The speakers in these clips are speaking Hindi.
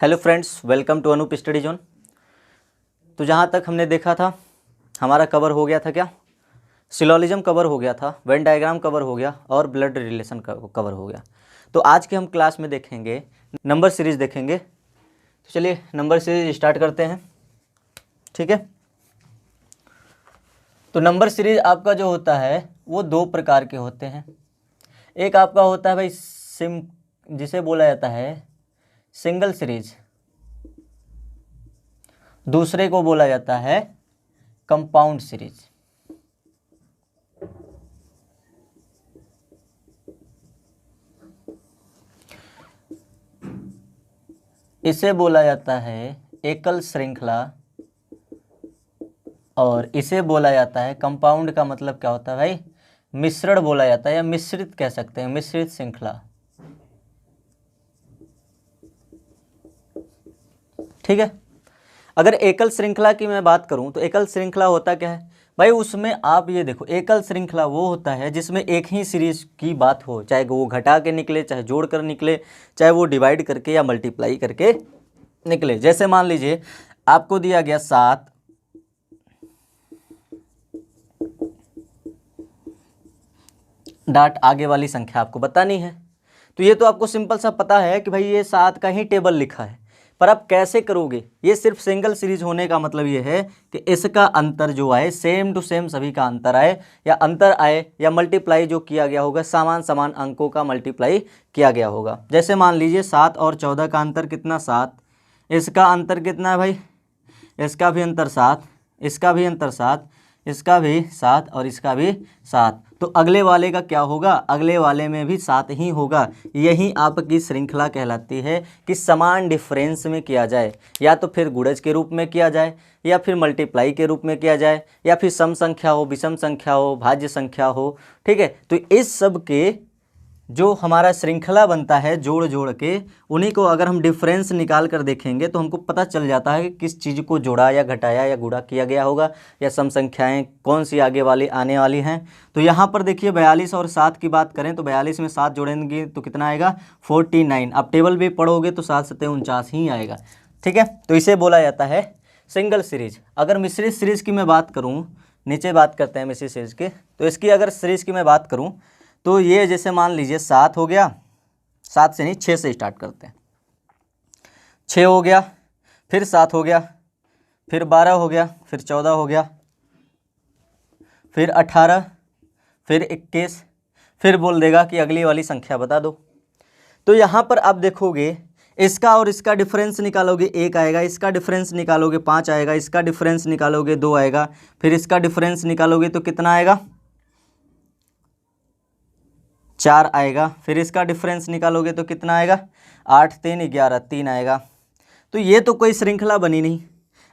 Hello friends, welcome to Anoop study zone. तो जहाँ तक हमने देखा था हमारा कवर हो गया था क्या, सिलोजिज्म कवर हो गया था, वेन डायग्राम कवर हो गया और ब्लड रिलेशन कवर हो गया। तो आज के हम क्लास में देखेंगे नंबर सीरीज देखेंगे। तो चलिए नंबर सीरीज स्टार्ट करते हैं, ठीक है। तो नंबर सीरीज आपका जो होता है वो दो प्रकार के होते हैं। एक आपका होता है भाई जिसे बोला जाता है सिंगल सीरीज, दूसरे को बोला जाता है कंपाउंड सीरीज। इसे बोला जाता है एकल श्रृंखला और इसे बोला जाता है कंपाउंड का मतलब क्या होता है भाई, मिश्रण बोला जाता है या मिश्रित कह सकते हैं, मिश्रित श्रृंखला, ठीक है। अगर एकल श्रृंखला की मैं बात करूं तो एकल श्रृंखला होता क्या है भाई, उसमें आप ये देखो, एकल श्रृंखला वो होता है जिसमें एक ही सीरीज की बात हो, चाहे वो घटा के निकले, चाहे जोड़ कर निकले, चाहे वो डिवाइड करके या मल्टीप्लाई करके निकले। जैसे मान लीजिए आपको दिया गया 7, डाट आगे वाली संख्या आपको बतानी है। तो ये तो आपको सिंपल सा पता है कि भाई ये 7 का ही टेबल लिखा है, पर आप कैसे करोगे। ये सिर्फ सिंगल सीरीज होने का मतलब ये है कि इसका अंतर जो आए सेम टू सेम सभी का अंतर आए, या अंतर आए या मल्टीप्लाई जो किया गया होगा समान समान अंकों का मल्टीप्लाई किया गया होगा। जैसे मान लीजिए 7 और 14 का अंतर कितना, 7, इसका अंतर कितना है भाई, इसका भी अंतर 7, इसका भी अंतर 7, इसका भी 7 और इसका भी 7। तो अगले वाले का क्या होगा, अगले वाले में भी 7 ही होगा। यही आपकी श्रृंखला कहलाती है कि समान डिफरेंस में किया जाए, या तो फिर गुणज के रूप में किया जाए, या फिर मल्टीप्लाई के रूप में किया जाए, या फिर सम संख्या हो, विषम संख्या हो, भाज्य संख्या हो, ठीक है। तो इस सब के जो हमारा श्रृंखला बनता है जोड़ जोड़ के, उन्हीं को अगर हम डिफरेंस निकाल कर देखेंगे तो हमको पता चल जाता है कि किस चीज़ को जोड़ा या घटाया या गुणा किया गया होगा, या सम संख्याएं कौन सी आगे वाली आने वाली हैं। तो यहाँ पर देखिए 42 और 7 की बात करें तो 42 में 7 जोड़ेंगे तो कितना आएगा, 49। आप टेबल भी पढ़ोगे तो 7 7 49 ही आएगा, ठीक है। तो इसे बोला जाता है सिंगल सीरीज। अगर मिश्रित सीरीज की मैं बात करूँ, नीचे बात करते हैं मिश्रित सीरीज की, तो इसकी अगर सीरीज की मैं बात करूँ तो ये जैसे मान लीजिए 7 हो गया, 7 से नहीं 6 से स्टार्ट करते हैं, 6 हो गया, फिर 7 हो गया, फिर 12 हो गया, फिर 14 हो गया, फिर 18, फिर 21, फिर बोल देगा कि अगली वाली संख्या बता दो। तो यहाँ पर आप देखोगे इसका और इसका डिफरेंस निकालोगे 1 आएगा, इसका डिफरेंस निकालोगे 5 आएगा, इसका डिफरेंस निकालोगे 2 आएगा, फिर इसका डिफरेंस निकालोगे तो कितना आएगा, 4 आएगा, फिर इसका डिफरेंस निकालोगे तो कितना आएगा, 8 3 11 3 आएगा। तो ये तो कोई श्रृंखला बनी नहीं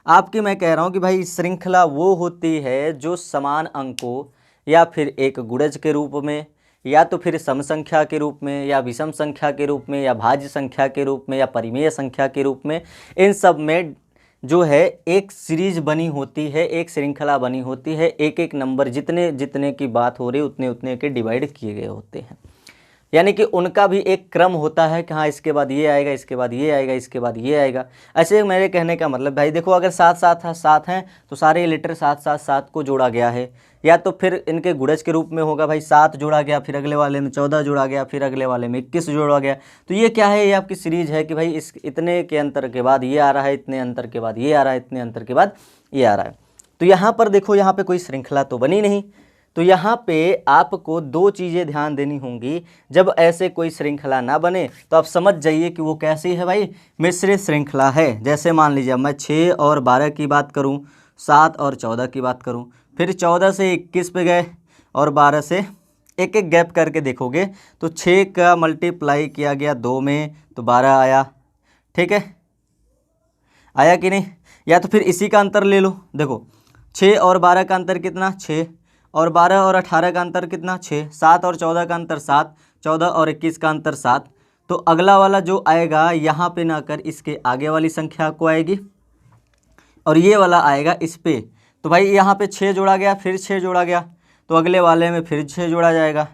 आपकी। मैं कह रहा हूँ कि भाई श्रृंखला वो होती है जो समान अंकों या फिर एक गुणज के रूप में, या तो फिर सम संख्या के रूप में, या विषम संख्या के रूप में, या भाज्य संख्या के रूप में, या परिमेय संख्या के रूप में, इन सब में जो है एक सीरीज बनी होती है, एक श्रृंखला बनी होती है। एक एक नंबर जितने जितने की बात हो रही उतने उतने के डिवाइड किए गए होते हैं, यानी कि उनका भी एक क्रम होता है कि हाँ इसके बाद ये आएगा, इसके बाद ये आएगा, इसके बाद ये आएगा। ऐसे मेरे कहने का मतलब भाई देखो, अगर 7 7 7 हैं तो सारे लेटर 7 7 7 को जोड़ा गया है, या तो फिर इनके गुणज के रूप में होगा भाई 7 जोड़ा गया, फिर अगले वाले में 14 जोड़ा गया, फिर अगले वाले में 21 जोड़ा गया। तो ये क्या है, ये आपकी सीरीज है कि भाई इस इतने के अंतर के बाद ये आ रहा है, इतने अंतर के बाद ये आ रहा है, इतने अंतर के बाद ये आ रहा है। तो यहाँ पर देखो, यहाँ पे कोई श्रृंखला तो बनी नहीं। तो यहाँ पे आपको दो चीज़ें ध्यान देनी होंगी। जब ऐसे कोई श्रृंखला ना बने तो आप समझ जाइए कि वो कैसी है भाई, मिश्रित श्रृंखला है। जैसे मान लीजिए मैं 6 और 12 की बात करूँ, 7 और 14 की बात करूँ, फिर 14 से 21 पे गए और 12 से एक एक गैप करके देखोगे तो 6 का मल्टीप्लाई किया गया 2 में तो 12 आया, ठीक है, आया कि नहीं। या तो फिर इसी का अंतर ले लो, देखो 6 और 12 का अंतर कितना, 6, और 12 और 18 का अंतर कितना, 6, 7 और 14 का अंतर 7, 14 और 21 का अंतर 7। तो अगला वाला जो आएगा यहाँ पे ना कर इसके आगे वाली संख्या को आएगी, और ये वाला आएगा इस पे। तो भाई यहाँ पे 6 जोड़ा गया, फिर 6 जोड़ा गया, तो अगले वाले में फिर 6 जोड़ा जाएगा,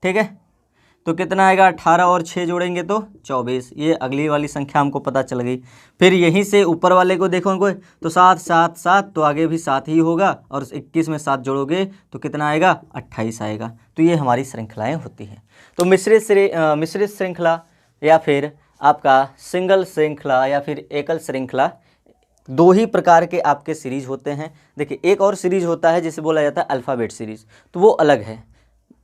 ठीक है। तो कितना आएगा, 18 और 6 जोड़ेंगे तो 24। ये अगली वाली संख्या हमको पता चल गई। फिर यहीं से ऊपर वाले को देखोगे तो 7 7 7, तो आगे भी 7 ही होगा, और 21 में 7 जोड़ोगे तो कितना आएगा, 28 आएगा। तो ये हमारी श्रृंखलाएँ होती हैं। तो मिश्रित श्रृंखला या फिर आपका सिंगल श्रृंखला या फिर एकल श्रृंखला, दो ही प्रकार के आपके सीरीज होते हैं। देखिए एक और सीरीज होता है जिसे बोला जाता है अल्फ़ाबेट सीरीज, तो वो अलग है।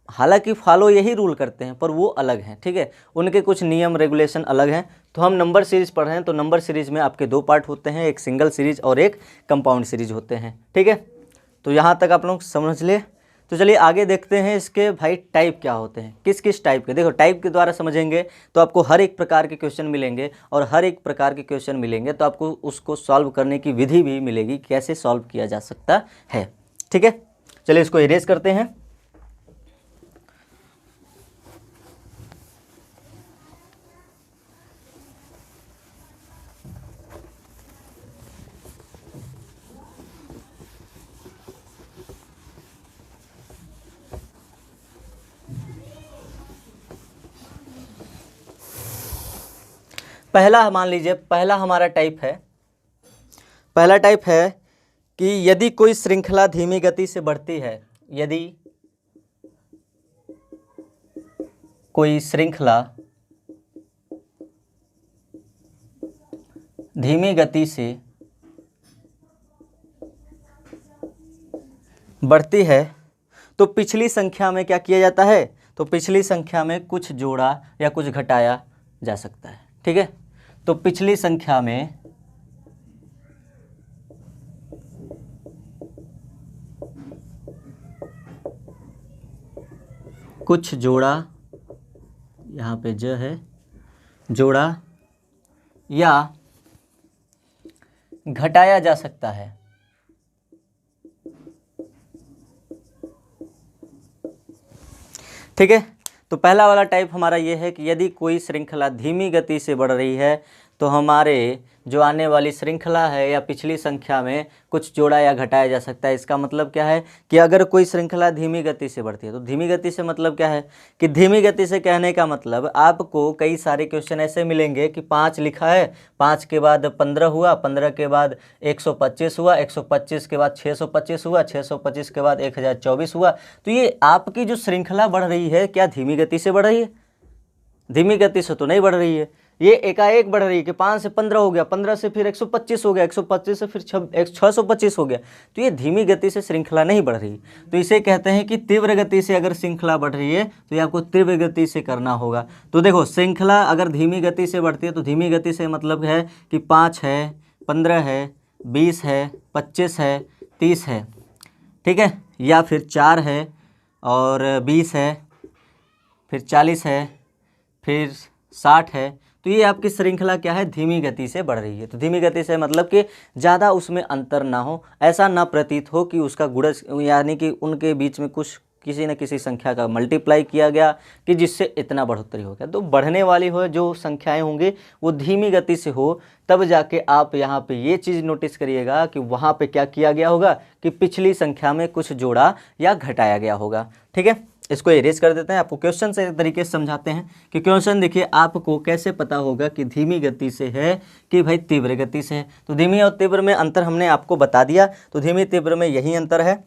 हालांकि फॉलो यही रूल करते हैं पर वो अलग हैं, ठीक है, उनके कुछ नियम रेगुलेशन अलग हैं। तो हम नंबर सीरीज पढ़ रहे हैं, तो नंबर सीरीज में आपके दो पार्ट होते हैं, एक सिंगल सीरीज और एक कंपाउंड सीरीज होते हैं, ठीक है। तो यहाँ तक आप लोग समझ लिए। तो चलिए आगे देखते हैं इसके भाई टाइप क्या होते हैं, किस किस टाइप के। देखो टाइप के द्वारा समझेंगे तो आपको हर एक प्रकार के क्वेश्चन मिलेंगे, और हर एक प्रकार के क्वेश्चन मिलेंगे तो आपको उसको सॉल्व करने की विधि भी मिलेगी, कैसे सॉल्व किया जा सकता है, ठीक है। चलिए इसको इरेज करते हैं। पहला मान लीजिए, पहला हमारा टाइप है, पहला टाइप है कि यदि कोई श्रृंखला धीमी गति से बढ़ती है, यदि कोई श्रृंखला धीमी गति से बढ़ती है तो पिछली संख्या में क्या किया जाता है, तो पिछली संख्या में कुछ जोड़ा या कुछ घटाया जा सकता है, ठीक है। तो पिछली संख्या में कुछ जोड़ा, यहाँ पे ज है, जोड़ा या घटाया जा सकता है। ठीक है। तो पहला वाला टाइप हमारा ये है कि यदि कोई श्रृंखला धीमी गति से बढ़ रही है तो हमारे जो आने वाली श्रृंखला है या पिछली संख्या में कुछ जोड़ा या घटाया जा सकता है। इसका मतलब क्या है कि अगर कोई श्रृंखला धीमी गति से बढ़ती है, तो धीमी गति से मतलब क्या है कि धीमी गति से कहने का मतलब आपको कई सारे क्वेश्चन ऐसे मिलेंगे कि 5 लिखा है, 5 के बाद 15 हुआ, 15 के बाद 125 हुआ, 125 के बाद 625 हुआ, 625 के बाद 1024 हुआ। तो ये आपकी जो श्रृंखला बढ़ रही है क्या धीमी गति से बढ़ रही है? धीमी गति से तो नहीं बढ़ रही है, ये एकाएक बढ़ रही है कि 5 से 15 हो गया, 15 से फिर 125 हो गया, 125 से फिर 625 हो गया। तो ये धीमी गति से श्रृंखला नहीं बढ़ रही। तो इसे कहते हैं कि तीव्र गति से अगर श्रृंखला बढ़ रही है तो ये आपको तीव्र गति से करना होगा। तो देखो श्रृंखला अगर धीमी गति से बढ़ती है तो धीमी गति से मतलब है कि 5 है, 15 है, 20 है, 25 है, 30 है, ठीक है, या फिर 4 है और 20 है, फिर 40 है, फिर 60 है। तो ये आपकी श्रृंखला क्या है, धीमी गति से बढ़ रही है। तो धीमी गति से मतलब कि ज़्यादा उसमें अंतर ना हो, ऐसा ना प्रतीत हो कि उसका गुणज यानी कि उनके बीच में कुछ किसी न किसी संख्या का मल्टीप्लाई किया गया कि जिससे इतना बढ़ोतरी हो गया। तो बढ़ने वाली हो जो संख्याएं होंगी वो धीमी गति से हो, तब जाके आप यहाँ पे ये चीज़ नोटिस करिएगा कि वहाँ पे क्या किया गया होगा कि पिछली संख्या में कुछ जोड़ा या घटाया गया होगा। ठीक है, इसको इरेज कर देते हैं। आपको क्वेश्चन से एक तरीके से समझाते हैं कि क्वेश्चन देखिए आपको कैसे पता होगा कि धीमी गति से है कि भाई तीव्र गति से है। तो धीमी और तीव्र में अंतर हमने आपको बता दिया, तो धीमी तीव्र में यही अंतर है।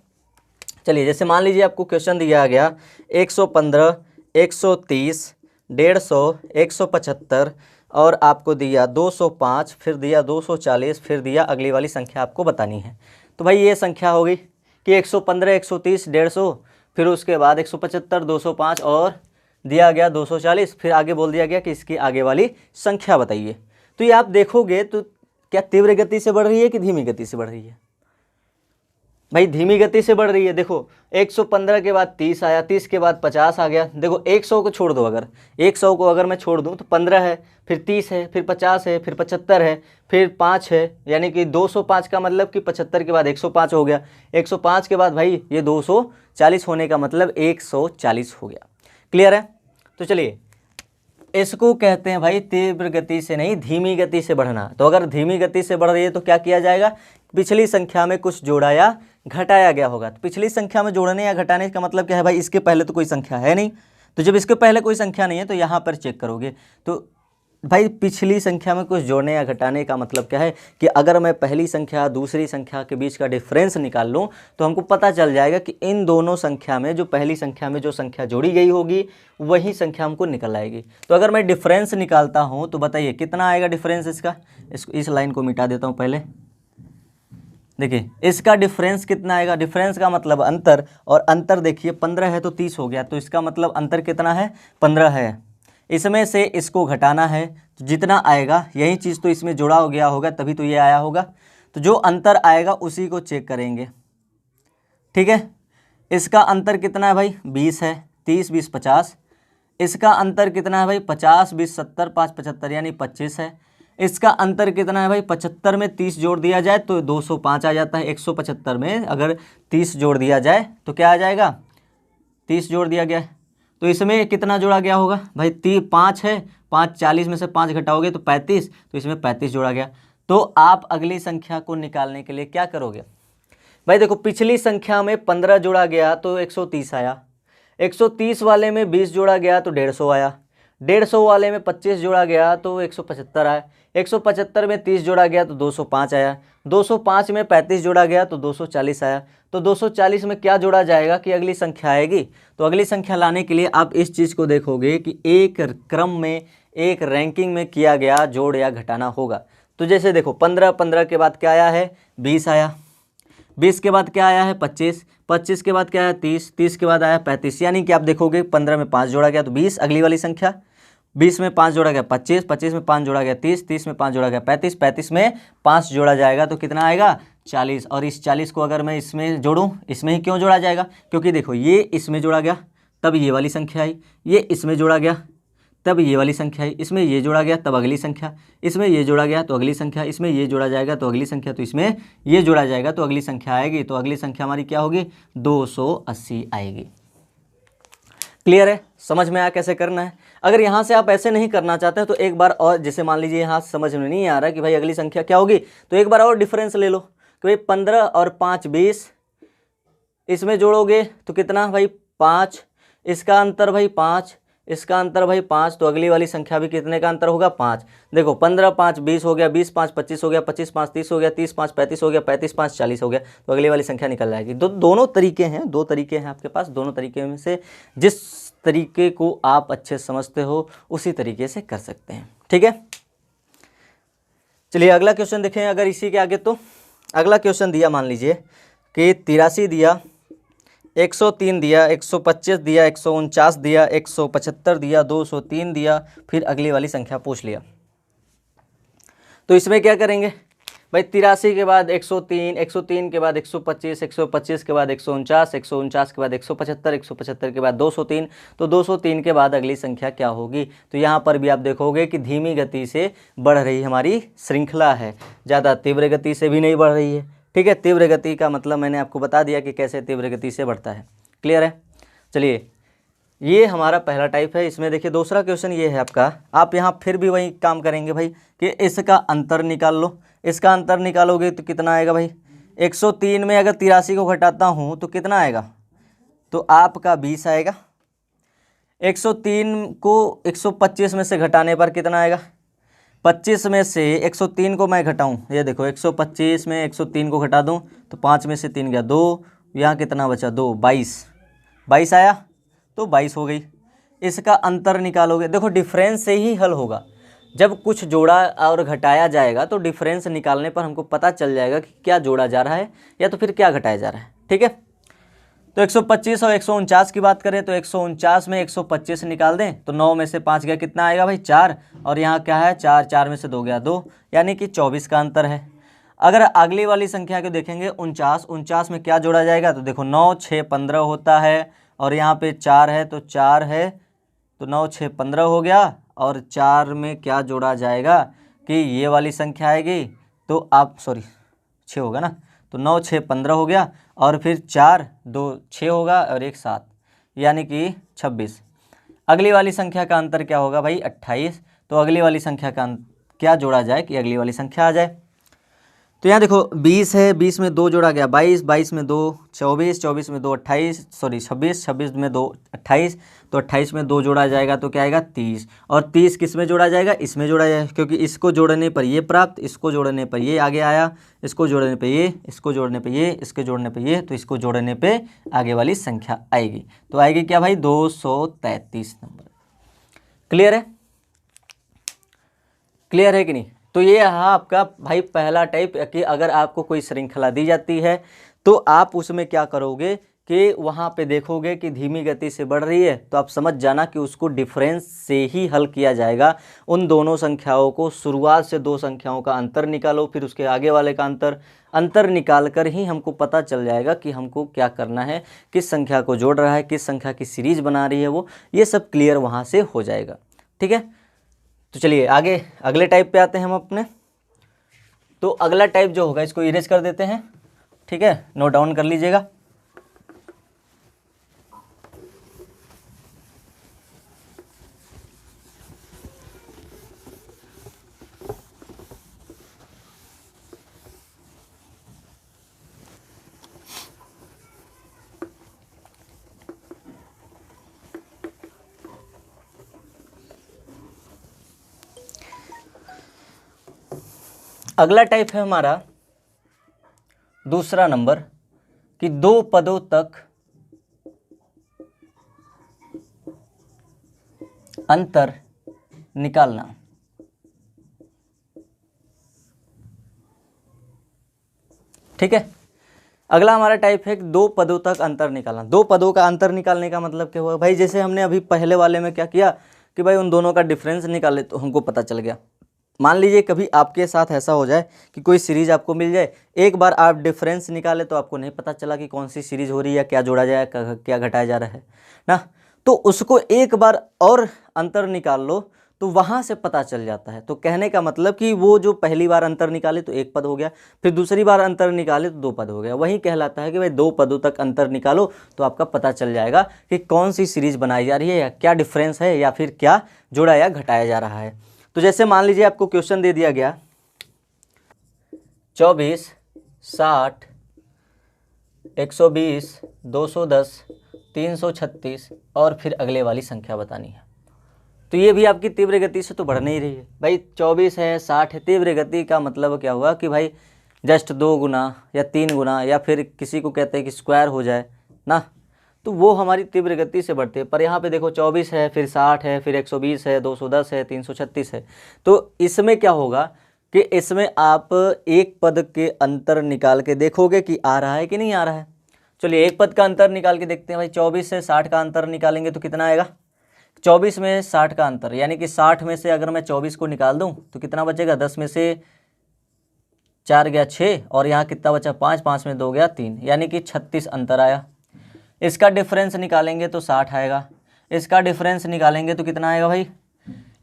चलिए जैसे मान लीजिए आपको क्वेश्चन दिया गया 115, 130, 150, 175 और आपको दिया 205, फिर दिया 240, फिर दिया अगली वाली संख्या आपको बतानी है। तो भाई ये संख्या होगी कि 115, 130, 150, फिर उसके बाद 175, 205 और दिया गया 240, फिर आगे बोल दिया गया कि इसकी आगे वाली संख्या बताइए। तो ये आप देखोगे तो क्या तीव्र गति से बढ़ रही है कि धीमी गति से बढ़ रही है? भाई धीमी गति से बढ़ रही है। देखो 115 के बाद 30 आया, 30 के बाद 50 आ गया। देखो 100 को छोड़ दो, अगर 100 को अगर मैं छोड़ दूं तो 15 है, फिर 30 है, फिर 50 है, फिर 75 है, फिर 5 है, यानी कि 205 का मतलब कि 75 के बाद 105 हो गया। 105 के बाद भाई ये 240 होने का मतलब 140 हो गया। क्लियर है? तो चलिए इसको कहते हैं भाई तीव्र गति से नहीं, धीमी गति से बढ़ना। तो अगर धीमी गति से बढ़ रही है तो क्या किया जाएगा, पिछली संख्या में कुछ जोड़ा या घटाया गया होगा। तो पिछली संख्या में जोड़ने या घटाने का मतलब क्या है भाई, इसके पहले तो कोई संख्या है नहीं, तो जब इसके पहले कोई संख्या नहीं है तो यहाँ पर चेक करोगे तो भाई पिछली संख्या में कुछ जोड़ने या घटाने का मतलब क्या है कि अगर मैं पहली संख्या दूसरी संख्या के बीच का डिफरेंस निकाल लूँ तो हमको पता चल जाएगा कि इन दोनों संख्या में जो पहली संख्या में जो संख्या जोड़ी गई होगी वही संख्या हमको निकल आएगी। तो अगर मैं डिफरेंस निकालता हूँ तो बताइए कितना आएगा डिफरेंस इसका। इस लाइन को मिटा देता हूँ पहले। देखिए इसका डिफरेंस कितना आएगा। डिफरेंस का मतलब अंतर, और अंतर देखिए 15 है तो 30 हो गया, तो इसका मतलब अंतर कितना है 15 है। इसमें से इसको घटाना है तो जितना आएगा यही चीज़ तो इसमें जोड़ा हो गया होगा तभी तो ये आया होगा। तो जो अंतर आएगा उसी को चेक करेंगे, ठीक है। इसका अंतर कितना है भाई 20 है, 30 20 50। इसका अंतर कितना है भाई 50 20 70 5 75 यानी 25 है। इसका अंतर कितना है भाई 75 में 30 जोड़ दिया जाए तो 205 आ जाता है। 175 में अगर 30 जोड़ दिया जाए तो क्या आ जाएगा, 30 जोड़ दिया गया है तो इसमें कितना जोड़ा गया होगा भाई 5 है, 5 40 में से 5 घटाओगे तो 35, तो इसमें 35 जोड़ा गया। तो आप अगली संख्या को निकालने के लिए क्या करोगे भाई। देखो पिछली संख्या में 15 जोड़ा गया तो 130 आया, 130 वाले में 20 जोड़ा गया तो 150 आया, 150 वाले में 25 जोड़ा गया तो 175 आया, 175 में 30 जोड़ा गया तो 205 आया, 205 में 35 जोड़ा गया तो 240 आया। तो 240 में क्या जोड़ा जाएगा कि अगली संख्या आएगी। तो अगली संख्या लाने के लिए आप इस चीज़ को देखोगे कि एक क्रम में एक रैंकिंग में किया गया जोड़ या घटाना होगा। तो जैसे देखो 15 के बाद क्या आया है 20 आया, 20 के बाद क्या आया है 25, 25 के बाद क्या आया 30, 30 के बाद आया 35। यानी कि आप देखोगे 15 में 5 जोड़ा गया तो 20 अगली वाली संख्या, 20 में 5 जोड़ा गया 25, 25 में 5 जोड़ा गया 30, 30 में 5 जोड़ा गया 35, 35 में 5 जोड़ा जाएगा तो कितना आएगा 40। और इस 40 को अगर मैं इसमें जोड़ूं, इसमें ही क्यों जोड़ा जाएगा क्योंकि देखो ये इसमें जोड़ा गया तब ये वाली संख्या आई, ये इसमें जोड़ा गया तब ये वाली संख्या आई, इसमें ये जोड़ा गया तब अगली संख्या, इसमें ये जोड़ा गया तो अगली संख्या, इसमें ये जोड़ा जाएगा तो अगली संख्या, तो इसमें ये जोड़ा जाएगा तो अगली संख्या आएगी। तो अगली संख्या हमारी क्या होगी 280 आएगी। क्लियर है, समझ में आया कैसे करना है। अगर यहाँ से आप ऐसे नहीं करना चाहते हैं तो एक बार और, जैसे मान लीजिए यहाँ समझ में नहीं आ रहा कि भाई अगली संख्या क्या होगी, तो एक बार और डिफरेंस ले लो कि भाई 15 और 5 20, इसमें जोड़ोगे तो कितना भाई 5, इसका अंतर भाई 5, इसका अंतर भाई 5, तो अगली वाली संख्या भी कितने का अंतर होगा 5। देखो 15 5 20 हो गया, 20 5 25 हो गया, 25 5 30 हो गया, 30 5 35 हो गया, 35 5 40 हो गया, तो अगली वाली संख्या निकल जाएगी। दोनों तरीके हैं, दो तरीके हैं आपके पास, दोनों तरीके में से जिस तरीके को आप अच्छे समझते हो उसी तरीके से कर सकते हैं, ठीक है। चलिए अगला क्वेश्चन देखें। अगर इसी के आगे तो अगला क्वेश्चन दिया, मान लीजिए कि 83 दिया, 103 दिया, 125 दिया, 149 दिया, 175 दिया, 203 दिया, फिर अगली वाली संख्या पूछ लिया। तो इसमें क्या करेंगे भाई 83 के बाद 103, 103 के बाद 125, 125 के बाद 149, 149 के बाद 175, 175 के बाद 203, तो 203 के बाद अगली संख्या क्या होगी। तो यहाँ पर भी आप देखोगे कि धीमी गति से बढ़ रही हमारी श्रृंखला है, ज़्यादा तीव्र गति से भी नहीं बढ़ रही है, ठीक है। तीव्र गति का मतलब मैंने आपको बता दिया कि कैसे तीव्र गति से बढ़ता है, क्लियर है। चलिए ये हमारा पहला टाइप है। इसमें देखिए दूसरा क्वेश्चन ये है आपका, आप यहाँ फिर भी वही काम करेंगे भाई कि इसका अंतर निकाल लो। इसका अंतर निकालोगे तो कितना आएगा भाई 103 में अगर 83 को घटाता हूँ तो कितना आएगा, तो आपका 20 आएगा। 103 को 125 में से घटाने पर कितना आएगा, 25 में से 103 को मैं घटाऊं, ये देखो 125 में 103 को घटा दूं तो 5 में से 3 गया 2, यहाँ कितना बचा 2, 22 आया, तो 22 हो गई। इसका अंतर निकालोगे, देखो डिफरेंस से ही हल होगा। जब कुछ जोड़ा और घटाया जाएगा तो डिफरेंस निकालने पर हमको पता चल जाएगा कि क्या जोड़ा जा रहा है या तो फिर क्या घटाया जा रहा है, ठीक है। तो 125 और 149 की बात करें तो 149 में 125 निकाल दें तो 9 में से 5 गया, कितना आएगा भाई 4, और यहाँ क्या है 4, 4 में से 2 गया 2, यानी कि 24 का अंतर है। अगर अगली वाली संख्या को देखेंगे 49 में क्या जोड़ा जाएगा, तो देखो 9 6 15 होता है और यहाँ पे 4 है तो 4 है, तो 9 6 15 हो गया, और 4 में क्या जोड़ा जाएगा कि ये वाली संख्या आएगी, तो आप 6 होगा ना, तो 9 6 15 हो गया, और फिर 4 2 6 होगा और 1 7, यानी कि 26। अगली वाली संख्या का अंतर क्या होगा भाई 28, तो अगली वाली संख्या का क्या जोड़ा जाए कि अगली वाली संख्या आ जाए। तो यहाँ देखो 20 है, 20 में 2 जोड़ा गया 22, 22 में 2 24, 24 में 2 28, सॉरी 26, 26 में 2 28, तो 28 में 2 जोड़ा जाएगा तो क्या आएगा 30। और 30 किस में जोड़ा जाएगा, इसमें जोड़ा जाएगा, क्योंकि इसको जोड़ने पर ये प्राप्त, इसको जोड़ने पर ये आगे आया, इसको जोड़ने पर ये, इसको जोड़ने पर ये, इसके जोड़ने पर ये, तो इसको जोड़ने पर आगे वाली संख्या आएगी। तो आएगी क्या भाई 233 नंबर। क्लियर है, क्लियर है कि नहीं। तो ये रहा आपका भाई पहला टाइप कि अगर आपको कोई श्रृंखला दी जाती है तो आप उसमें क्या करोगे कि वहाँ पे देखोगे कि धीमी गति से बढ़ रही है तो आप समझ जाना कि उसको डिफरेंस से ही हल किया जाएगा। उन दोनों संख्याओं को शुरुआत से 2 संख्याओं का अंतर निकालो, फिर उसके आगे वाले का अंतर निकाल कर ही हमको पता चल जाएगा कि हमको क्या करना है, किस संख्या को जोड़ रहा है, किस संख्या की सीरीज बना रही है वो, ये सब क्लियर वहाँ से हो जाएगा। ठीक है, तो चलिए आगे अगले टाइप पे आते हैं हम अपने। तो अगला टाइप जो होगा इसको इरेज कर देते हैं। ठीक है, नोट डाउन कर लीजिएगा। अगला टाइप है हमारा दूसरा नंबर कि 2 पदों तक अंतर निकालना। ठीक है, अगला हमारा टाइप है कि 2 पदों तक अंतर निकालना। 2 पदों का अंतर निकालने का मतलब क्या हुआ भाई, जैसे हमने अभी पहले वाले में क्या किया कि भाई उन दोनों का डिफरेंस निकाले तो हमको पता चल गया। मान लीजिए कभी आपके साथ ऐसा हो जाए कि कोई सीरीज आपको मिल जाए, एक बार आप डिफरेंस निकाले तो आपको नहीं पता चला कि कौन सी सीरीज हो रही है, क्या जोड़ा जाए, क्या घटाया जा रहा है ना, तो उसको एक बार और अंतर निकाल लो तो वहाँ से पता चल जाता है। तो कहने का मतलब कि वो जो पहली बार अंतर निकाले तो 1 पद हो गया, फिर दूसरी बार अंतर निकाले तो 2 पद हो गया। वही कहलाता है कि भाई 2 पदों तक अंतर निकालो तो आपका पता चल जाएगा कि कौन सी सीरीज बनाई जा रही है, या क्या डिफरेंस है, या फिर क्या जोड़ा या घटाया जा रहा है। तो जैसे मान लीजिए आपको क्वेश्चन दे दिया गया 24, 60, 120, 210, 336 और फिर अगले वाली संख्या बतानी है। तो ये भी आपकी तीव्र गति से तो बढ़ नहीं रही है भाई। 24 है, 60 है, तीव्र गति का मतलब क्या हुआ कि भाई जस्ट 2 गुना या 3 गुना, या फिर किसी को कहते हैं कि स्क्वायर हो जाए ना, तो वो हमारी तीव्र गति से बढ़ती है। पर यहाँ पे देखो 24 है, फिर 60 है, फिर 120 है, 210 है, 336 है। तो इसमें क्या होगा कि इसमें आप एक पद के अंतर निकाल के देखोगे कि आ रहा है कि नहीं आ रहा है। चलिए एक पद का अंतर निकाल के देखते हैं भाई। 24 से 60 का अंतर निकालेंगे तो कितना आएगा, 24 में 60 का अंतर, यानी कि 60 में से अगर मैं 24 को निकाल दूं तो कितना बचेगा, 10 में से 4 गया 6, और यहाँ कितना बचा 5, 5 में 2 गया 3, यानी कि 36 अंतर आया। इसका डिफरेंस निकालेंगे तो 60 आएगा। इसका डिफरेंस निकालेंगे तो कितना आएगा भाई,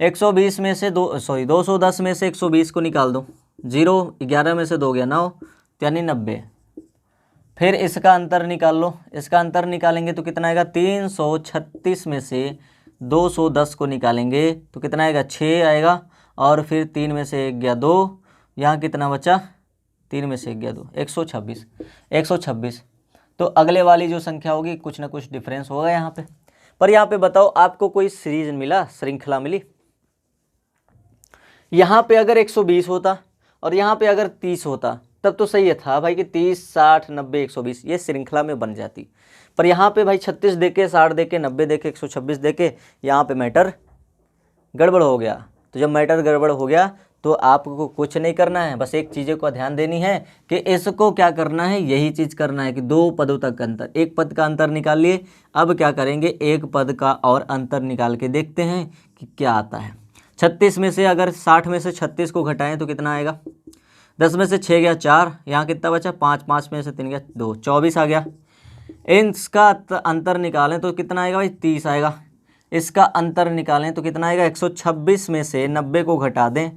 120 में से 210 में से 120 को निकाल दो, 0, 11 में से 2 गया 9, यानी 90। फिर इसका अंतर निकाल लो, इसका अंतर निकालेंगे तो कितना आएगा, 336 में से 210 को निकालेंगे तो कितना आएगा, 6 आएगा, और फिर 3 में से 1 गया 2, यहाँ कितना बचा, 3 में से 1 गया 2, 126। तो अगले वाली जो संख्या होगी कुछ ना कुछ डिफरेंस होगा यहाँ पे। पर यहाँ पे बताओ आपको कोई सीरीज मिला, श्रृंखला मिली, यहाँ पे अगर 120 होता और यहाँ पे अगर 30 होता तब तो सही था भाई कि 30, 60, 90, 120 ये श्रृंखला में बन जाती। पर यहाँ पे भाई 36 देके, 60 देके, 90 देके, 126 देके, यहाँ पे मैटर गड़बड़ हो गया। तो जब मैटर गड़बड़ हो गया तो आपको कुछ नहीं करना है, बस एक चीज़ों को ध्यान देनी है कि इसको क्या करना है, यही चीज़ करना है कि 2 पदों तक अंतर, एक पद का अंतर निकाल लिए। अब क्या करेंगे, एक पद का और अंतर निकाल के देखते हैं कि क्या आता है। 36 में से अगर 60 में से 36 को घटाएं तो कितना आएगा, 10 में से 6 गया 4, यहाँ कितना बचा 5, 5 में से 3 गया 2, 24 आ गया। इसका अंतर निकालें तो कितना आएगा भाई, 30 आएगा। इसका अंतर निकालें तो कितना आएगा, 126 में से 90 को घटा दें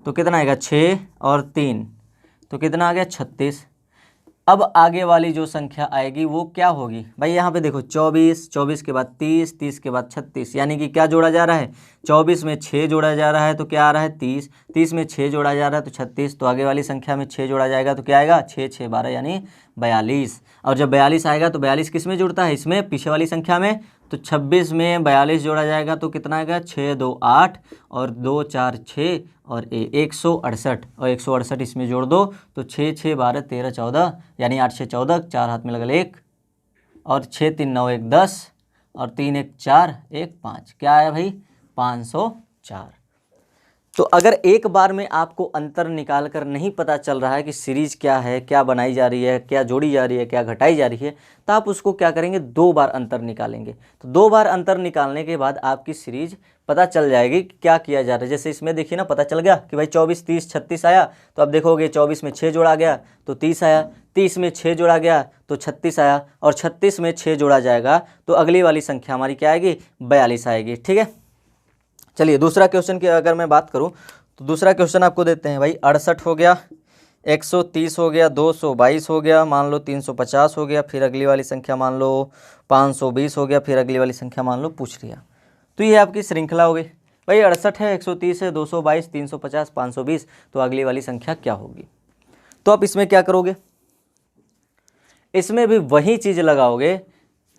तो कितना आएगा, 6 और 3, तो कितना आ गया 36। अब आगे वाली जो संख्या आएगी वो क्या होगी भाई, यहाँ पे देखो 24, 24 के बाद 30, 30 के बाद 36, यानी कि क्या जोड़ा जा रहा है, 24 में 6 जोड़ा जा रहा है तो क्या आ रहा है 30, 30 में 6 जोड़ा जा रहा है तो 36, तो आगे वाली संख्या में 6 जोड़ा जाएगा तो क्या आएगा 6 6 12 यानी 42। और जब 42 आएगा तो 42 किस में जुड़ता है, इसमें पीछे वाली संख्या में, तो 26 में 42 जोड़ा जाएगा तो कितना आएगा 6 2 8 और 2 4 6 और 168, और 168 इसमें जोड़ दो तो 6 6 12 13 14 यानी 8 6 14, 4 हाथ में लगल 1 और 6 3 9 1 10 और 3 1 4 1 5, क्या आया भाई 504। तो अगर एक बार में आपको अंतर निकाल कर नहीं पता चल रहा है कि सीरीज क्या है, क्या बनाई जा रही है, क्या जोड़ी जा रही है, क्या घटाई जा रही है, तो आप उसको क्या करेंगे 2 बार अंतर निकालेंगे। तो 2 बार अंतर निकालने के बाद आपकी सीरीज पता चल जाएगी कि क्या किया जा रहा है। जैसे इसमें देखिए ना, पता चल गया कि भाई 24 30 36 आया, तो अब देखोगे 24 में 6 जोड़ा गया तो 30 आया, 30 में 6 जोड़ा गया तो 36 आया, और 36 में 6 जोड़ा जाएगा तो अगली वाली संख्या हमारी क्या आएगी 42 आएगी। ठीक है, चलिए दूसरा क्वेश्चन की अगर मैं बात करूं तो दूसरा क्वेश्चन आपको देते हैं भाई 68 हो गया, 130 हो गया, 222 हो गया, मान लो 350 हो गया, फिर अगली वाली संख्या मान लो 520 हो गया, फिर अगली वाली संख्या मान लो पूछ लिया। तो ये आपकी श्रृंखला हो गई भाई, 68 है, 130 है, 222, 350, 520, तो अगली वाली संख्या क्या होगी। तो आप इसमें क्या करोगे, इसमें भी वही चीज़ लगाओगे,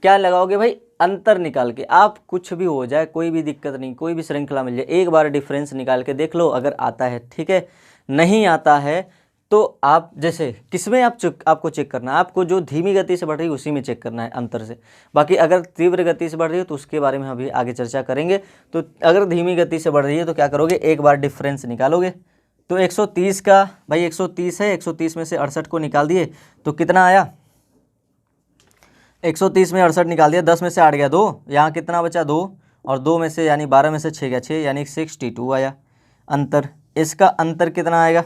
क्या लगाओगे भाई अंतर निकाल के। आप कुछ भी हो जाए कोई भी दिक्कत नहीं, कोई भी श्रृंखला मिल जाए, एक बार डिफरेंस निकाल के देख लो, अगर आता है ठीक है, नहीं आता है तो आप जैसे किसमें आपको चेक करना है, आपको जो धीमी गति से बढ़ रही है उसी में चेक करना है अंतर से। बाकी अगर तीव्र गति से बढ़ रही है तो उसके बारे में अभी आगे चर्चा करेंगे। तो अगर धीमी गति से बढ़ रही है तो क्या करोगे, एक बार डिफरेंस निकालोगे। तो 130 का भाई 130 है, 130 में से 68 को निकाल दिए तो कितना आया, 130 में 68 निकाल दिया, 10 में से 8 गया 2, यहाँ कितना बचा 2, और 2 में से यानी 12 में से 6 गया 6, यानी 62 आया अंतर। इसका अंतर कितना आएगा,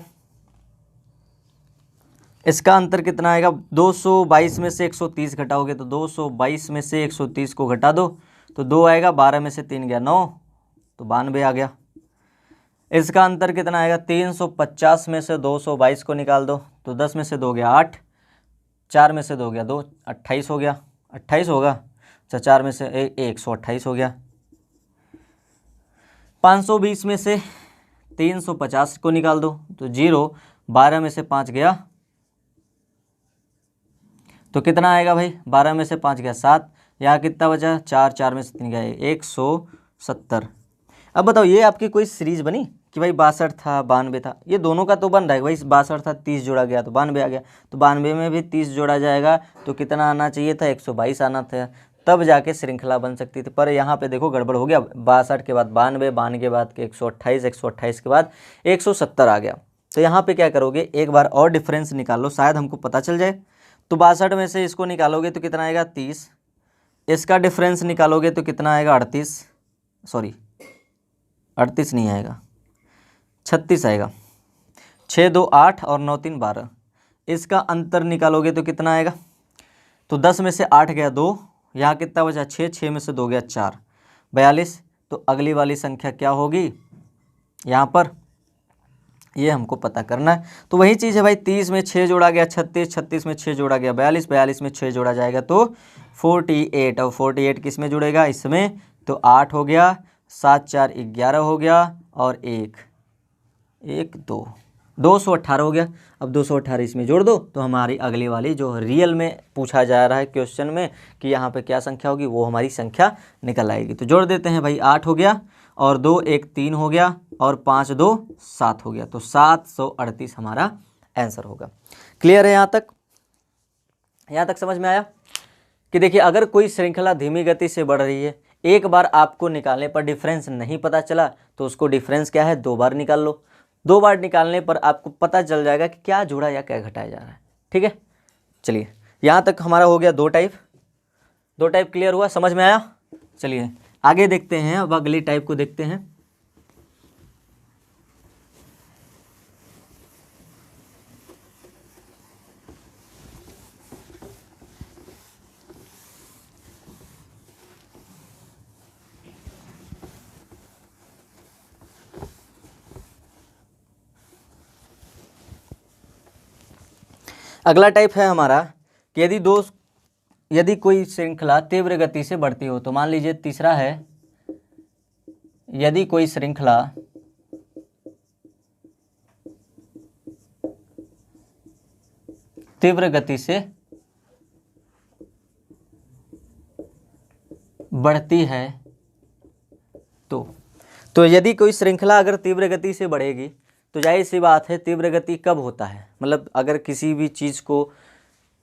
इसका अंतर कितना आएगा, 222 में से 130 घटाओगे तो 222 में से 130 को घटा दो तो 2 आएगा, 12 में से 3 गया 9, तो 92 आ गया। इसका अंतर कितना आएगा, 350 में से 222 को निकाल दो तो 10 में से 2 गया 8, 4 में से 2 गया 2, 28 हो गया, 28 होगा, अच्छा 4 में से 128 हो गया। 520 में से 350 को निकाल दो तो 0, 12 में से 5 गया तो कितना आएगा भाई, 12 में से 5 गया 7, यहाँ कितना बचा 4, 4 में से 3 गया 170। अब बताओ ये आपकी कोई सीरीज बनी कि भाई 62 था 92 था, ये दोनों का तो बन रहा है भाई, 62 था 30 जोड़ा गया तो 92 आ गया, तो 92 में भी 30 जोड़ा जाएगा तो कितना आना चाहिए था 122 आना था, तब जाके श्रृंखला बन सकती थी। पर यहाँ पे देखो गड़बड़ हो गया, 62 के बाद 92, 92 के बाद 128, 128 के बाद 170 आ गया। तो यहाँ पे क्या करोगे, एक बार और डिफरेंस निकाल लो, शायद हमको पता चल जाए। तो 62 में से इसको निकालोगे तो कितना आएगा 30, इसका डिफरेंस निकालोगे तो कितना आएगा 38, सॉरी 38 नहीं आएगा 36 आएगा, 6 2 8 और 9 3 12। इसका अंतर निकालोगे तो कितना आएगा, तो 10 में से 8 गया 2, यहाँ कितना बचा 6, 6 में से 2 गया 4, 42। तो अगली वाली संख्या क्या होगी यहाँ पर, ये हमको पता करना है। तो वही चीज़ है भाई, 30 में 6 जोड़ा गया 36, 36 में 6 जोड़ा गया 42, 42 में 6 जोड़ा जाएगा तो 48, और 48 किस में जुड़ेगा इसमें, तो 8 हो गया, 7 4 11 हो गया, और 1 2 218 हो गया। अब 218 इसमें जोड़ दो तो हमारी अगली वाली जो रियल में पूछा जा रहा है क्वेश्चन में कि यहाँ पे क्या संख्या होगी, वो हमारी संख्या निकल आएगी। तो जोड़ देते हैं भाई, 8 हो गया, और 2 1 3 हो गया, और 5 2 7 हो गया, तो 738 हमारा आंसर होगा। क्लियर है यहाँ तक, यहाँ तक समझ में आया कि देखिए अगर कोई श्रृंखला धीमी गति से बढ़ रही है, एक बार आपको निकालने पर डिफरेंस नहीं पता चला तो उसको डिफरेंस क्या है 2 बार निकाल लो, 2 बार निकालने पर आपको पता चल जाएगा कि क्या जोड़ा या क्या घटाया जा रहा है। ठीक है, चलिए यहाँ तक हमारा हो गया 2 टाइप क्लियर हुआ, समझ में आया। चलिए आगे देखते हैं, अब अगली टाइप को देखते हैं। अगला टाइप है हमारा कि यदि कोई श्रृंखला तीव्र गति से बढ़ती हो, तो मान लीजिए तीसरा है, यदि कोई श्रृंखला तीव्र गति से बढ़ती है तो यदि कोई श्रृंखला अगर तीव्र गति से बढ़ेगी तो जाहिर सी बात है तीव्र गति कब होता है, मतलब अगर किसी भी चीज़ को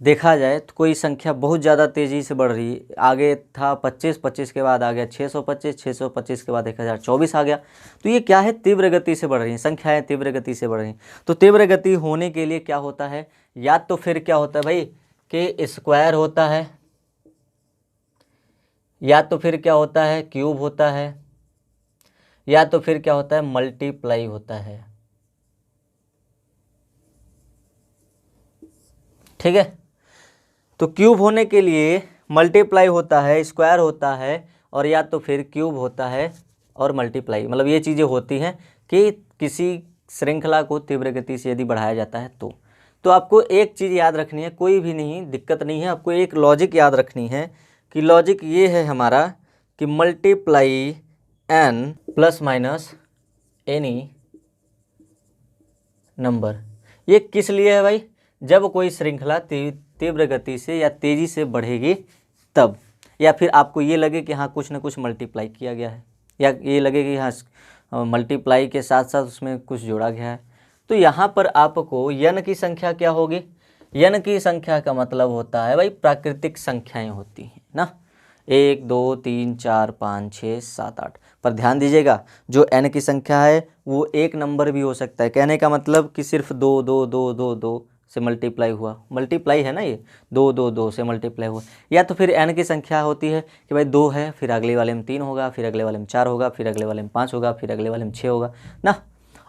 देखा जाए तो कोई संख्या बहुत ज़्यादा तेज़ी से बढ़ रही है, आगे था 25, 25 के बाद आ गया 625, 625 के बाद 1024 आ गया, तो ये क्या है, तीव्र गति से बढ़ रही है, संख्याएं तीव्र गति से बढ़ रही हैं। तो तीव्र गति होने के लिए क्या होता है, या तो फिर क्या होता है भाई कि स्क्वायर होता है, या तो फिर क्या होता है क्यूब होता है, या तो फिर क्या होता है मल्टीप्लाई होता है। ठीक है, तो क्यूब होने के लिए मल्टीप्लाई होता है, स्क्वायर होता है, और या तो फिर क्यूब होता है और मल्टीप्लाई, मतलब ये चीज़ें होती हैं कि किसी श्रृंखला को तीव्र गति से यदि बढ़ाया जाता है तो आपको एक चीज़ याद रखनी है, कोई भी नहीं दिक्कत नहीं है, आपको एक लॉजिक याद रखनी है कि लॉजिक ये है हमारा कि multiply n plus minus any number. ये किस लिए है भाई, जब कोई श्रृंखला तीव्र गति से या तेज़ी से बढ़ेगी तब, या फिर आपको ये लगे कि हाँ कुछ ना कुछ मल्टीप्लाई किया गया है, या ये लगे कि हाँ मल्टीप्लाई के साथ साथ उसमें कुछ जोड़ा गया है, तो यहाँ पर आपको n की संख्या क्या होगी, n की संख्या का मतलब होता है भाई प्राकृतिक संख्याएं होती हैं ना, 1 2 3 4 5 6 7 8। पर ध्यान दीजिएगा जो n की संख्या है वो एक नंबर भी हो सकता है, कहने का मतलब कि सिर्फ 2 2 2 2 2 से मल्टीप्लाई हुआ, मल्टीप्लाई है ना ये, 2 2 2 से मल्टीप्लाई हुआ, या तो फिर n की संख्या होती है कि भाई 2 है, फिर अगले वाले में 3 होगा, फिर अगले वाले में 4 होगा, फिर अगले वाले में 5 होगा, फिर अगले वाले में 6 होगा ना।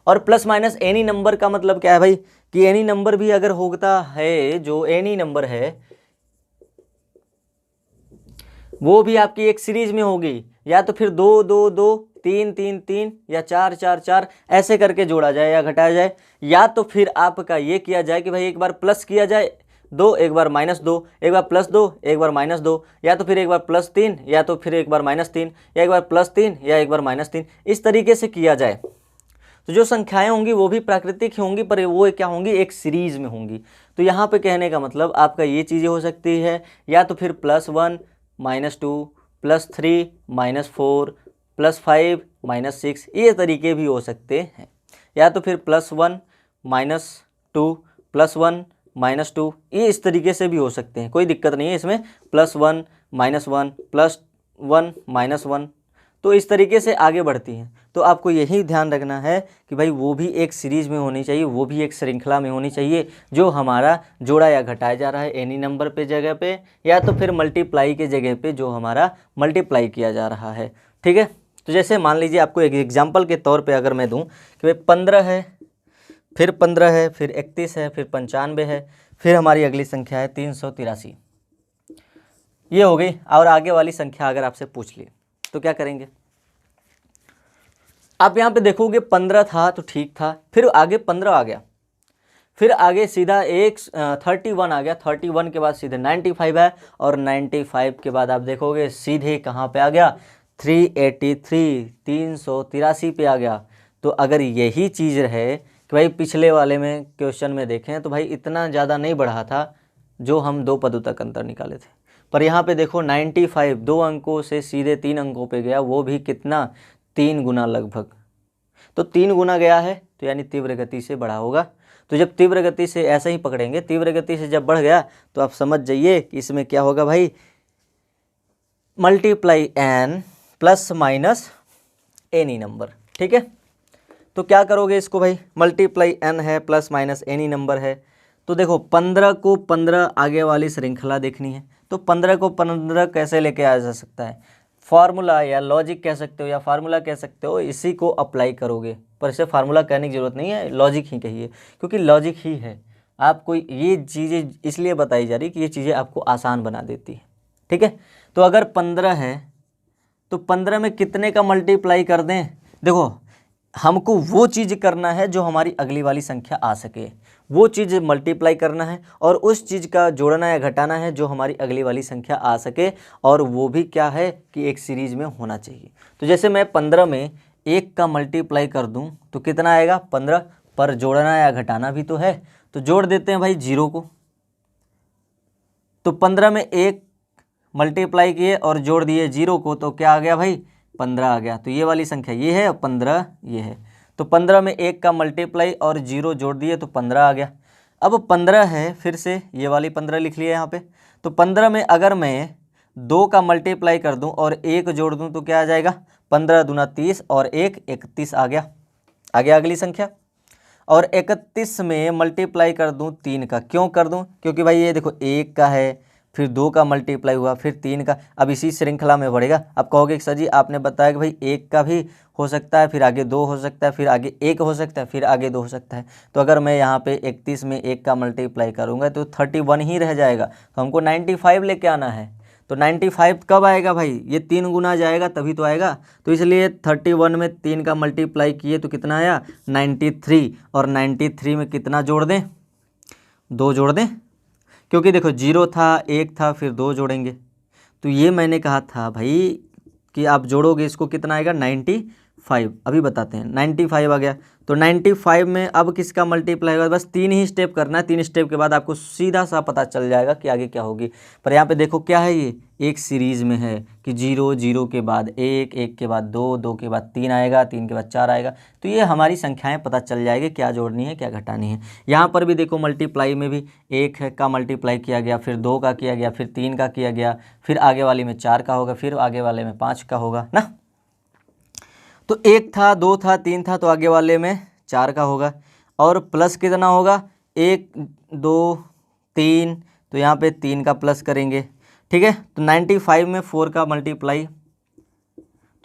और प्लस माइनस एनी नंबर का मतलब क्या है भाई कि एनी नंबर भी अगर होता है, जो एनी नंबर है वो भी आपकी एक सीरीज में होगी, या तो फिर 2 2 2 3 3 3 या 4 4 4 ऐसे करके जोड़ा जाए या घटाया जाए, या तो फिर आपका ये किया जाए कि भाई एक बार प्लस किया जाए 2, एक बार -2, एक बार +2, एक बार -2, या तो फिर एक बार +3, या तो फिर एक बार -3, या एक बार +3 या एक बार -3, इस तरीके से किया जाए। तो जो संख्याएं होंगी वो भी प्राकृतिक ही होंगी, पर वो क्या होंगी, एक सीरीज में होंगी। तो यहाँ पे कहने का मतलब आपका ये चीज़ें हो सकती है, या तो फिर +1 -2 +3 -4 +5 -6, ये तरीके भी हो सकते हैं, या तो फिर +1 -2 +1 -2, ये इस तरीके से भी हो सकते हैं, कोई दिक्कत नहीं है इसमें, +1 -1 +1 -1, तो इस तरीके से आगे बढ़ती हैं। तो आपको यही ध्यान रखना है कि भाई वो भी एक सीरीज़ में होनी चाहिए, वो भी एक श्रृंखला में होनी चाहिए, जो हमारा जोड़ा या घटाया जा रहा है एनी नंबर पे जगह पे, या तो फिर मल्टीप्लाई के जगह पे जो हमारा मल्टीप्लाई किया जा रहा है। ठीक है, तो जैसे मान लीजिए आपको एक एग्जाम्पल के तौर पर अगर मैं दूँ कि भाई 15 है, फिर 15 है, फिर 31 है, फिर 95 है, फिर हमारी अगली संख्या है 383, ये हो गई। और आगे वाली संख्या अगर आपसे पूछ ली तो क्या करेंगे, आप यहाँ पे देखोगे 15 था तो ठीक था, फिर आगे 15 आ गया, फिर आगे सीधा 31 आ गया, 31 के बाद सीधे 95 है, और 95 के बाद आप देखोगे सीधे कहाँ पे आ गया, 383 पे आ गया। तो अगर यही चीज़ रहे कि भाई पिछले वाले में क्वेश्चन में देखें तो भाई इतना ज़्यादा नहीं बढ़ा था, जो हम 2 पदों तक अंतर निकाले थे, पर यहाँ पे देखो 95 2 अंकों से सीधे 3 अंकों पे गया, वो भी कितना, 3 गुना लगभग। तो 3 गुना गया है, तो यानी तीव्र गति से बढ़ा होगा। तो जब तीव्र गति से ऐसे ही पकड़ेंगे, तीव्र गति से जब बढ़ गया तो आप समझ जाइए कि इसमें क्या होगा भाई, multiply n plus minus any number. ठीक है, तो क्या करोगे इसको भाई, मल्टीप्लाई n है प्लस माइनस एनी नंबर है, तो देखो 15 को 15 आगे वाली श्रृंखला देखनी है, तो 15 को 15 कैसे लेके आया जा सकता है, फार्मूला या लॉजिक कह सकते हो या फार्मूला कह सकते हो, इसी को अप्लाई करोगे। पर इसे फार्मूला कहने की ज़रूरत नहीं है, लॉजिक ही कहिए, क्योंकि लॉजिक ही है। आपको ये चीज़ें इसलिए बताई जा रही कि ये चीज़ें आपको आसान बना देती है। ठीक है, तो अगर 15 है तो 15 में कितने का मल्टीप्लाई कर दें, देखो हमको वो चीज़ करना है जो हमारी अगली वाली संख्या आ सके, वो चीज़ मल्टीप्लाई करना है और उस चीज़ का जोड़ना या घटाना है जो हमारी अगली वाली संख्या आ सके, और वो भी क्या है कि एक सीरीज में होना चाहिए। तो जैसे मैं 15 में 1 का मल्टीप्लाई कर दूं तो कितना आएगा 15, पर जोड़ना या घटाना भी तो है, तो जोड़ देते हैं भाई 0 को। तो 15 में 1 मल्टीप्लाई किए और जोड़ दिए 0 को, तो क्या आ गया भाई 15 आ गया। तो ये वाली संख्या ये है और 15 ये है। तो 15 में 1 का मल्टीप्लाई और 0 जोड़ दिए तो 15 आ गया। अब 15 है, फिर से ये वाली 15 लिख लिया यहाँ पे। तो 15 में अगर मैं 2 का मल्टीप्लाई कर दूं और 1 जोड़ दूं तो क्या आ जाएगा 15 दूना 30 और 1 31 आ गया। आ गया अगली संख्या। और 31 में मल्टीप्लाई कर दूं 3 का, क्यों कर दूं, क्योंकि भाई ये देखो 1 का है, फिर 2 का मल्टीप्लाई हुआ, फिर 3 का, अब इसी श्रृंखला में बढ़ेगा। अब कहोगे कि सर जी आपने बताया कि भाई 1 का भी हो सकता है, फिर आगे 2 हो सकता है, फिर आगे 1 हो सकता है, फिर आगे 2 हो सकता है। तो अगर मैं यहाँ पे 31 में 1 का मल्टीप्लाई करूँगा तो 31 ही रह जाएगा। तो हमको 95 लेके आना है। तो 95 कब आएगा भाई, ये 3 गुना जाएगा तभी तो आएगा। तो इसलिए 31 में 3 का मल्टीप्लाई किए तो कितना आया 93, और 93 में कितना जोड़ दें 2 जोड़ दें, क्योंकि देखो 0 था 1 था फिर 2 जोड़ेंगे। तो ये मैंने कहा था भाई कि आप जोड़ोगे इसको कितना आएगा 95। अभी बताते हैं 95 आ गया। तो 95 में अब किसका मल्टीप्लाई होगा, बस 3 ही स्टेप करना है। 3 स्टेप के बाद आपको सीधा सा पता चल जाएगा कि आगे क्या होगी। पर यहाँ पे देखो क्या है, ये एक सीरीज़ में है कि 0 0 के बाद 1 1 के बाद 2 2 के बाद 3 आएगा, 3 के बाद 4 आएगा। तो ये हमारी संख्याएं पता चल जाएगी क्या जोड़नी है क्या घटानी है। यहाँ पर भी देखो मल्टीप्लाई में भी 1 का मल्टीप्लाई किया गया, फिर 2 का किया गया, फिर 3 का किया गया, फिर आगे वाली में 4 का होगा, फिर आगे वाले में 5 का होगा ना। तो 1 था 2 था 3 था, तो आगे वाले में 4 का होगा। और प्लस कितना होगा 1 2 3, तो यहाँ पे 3 का प्लस करेंगे। ठीक है। तो 95 में 4 का मल्टीप्लाई,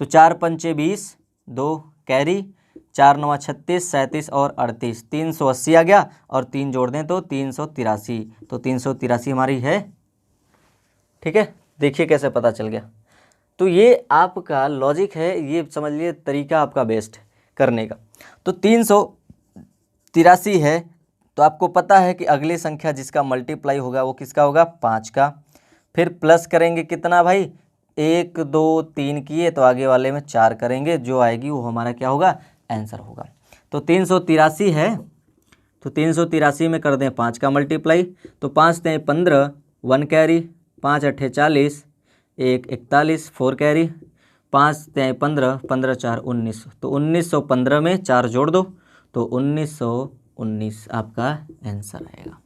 तो 4 पंचे 20, 2 कैरी, 4 9 36 37 और 38, 380 आ गया। और 3 जोड़ दें तो 383, तो 383 हमारी है। ठीक है, देखिए कैसे पता चल गया। तो ये आपका लॉजिक है, ये समझ लिए तरीका आपका बेस्ट है करने का। तो 383 है, तो आपको पता है कि अगली संख्या जिसका मल्टीप्लाई होगा वो किसका होगा 5 का। फिर प्लस करेंगे कितना भाई 1 2 3 किए, तो आगे वाले में 4 करेंगे, जो आएगी वो हमारा क्या होगा आंसर होगा। तो 383 है, तो 383 में कर दें 5 का मल्टीप्लाई, तो 5 दें 15, 1 कैरी, 5 8 40, 1 41, 4 कैरी, 5 दें 15, 15 4 19, तो 1915 में 4 जोड़ दो तो 1919 आपका आंसर आएगा।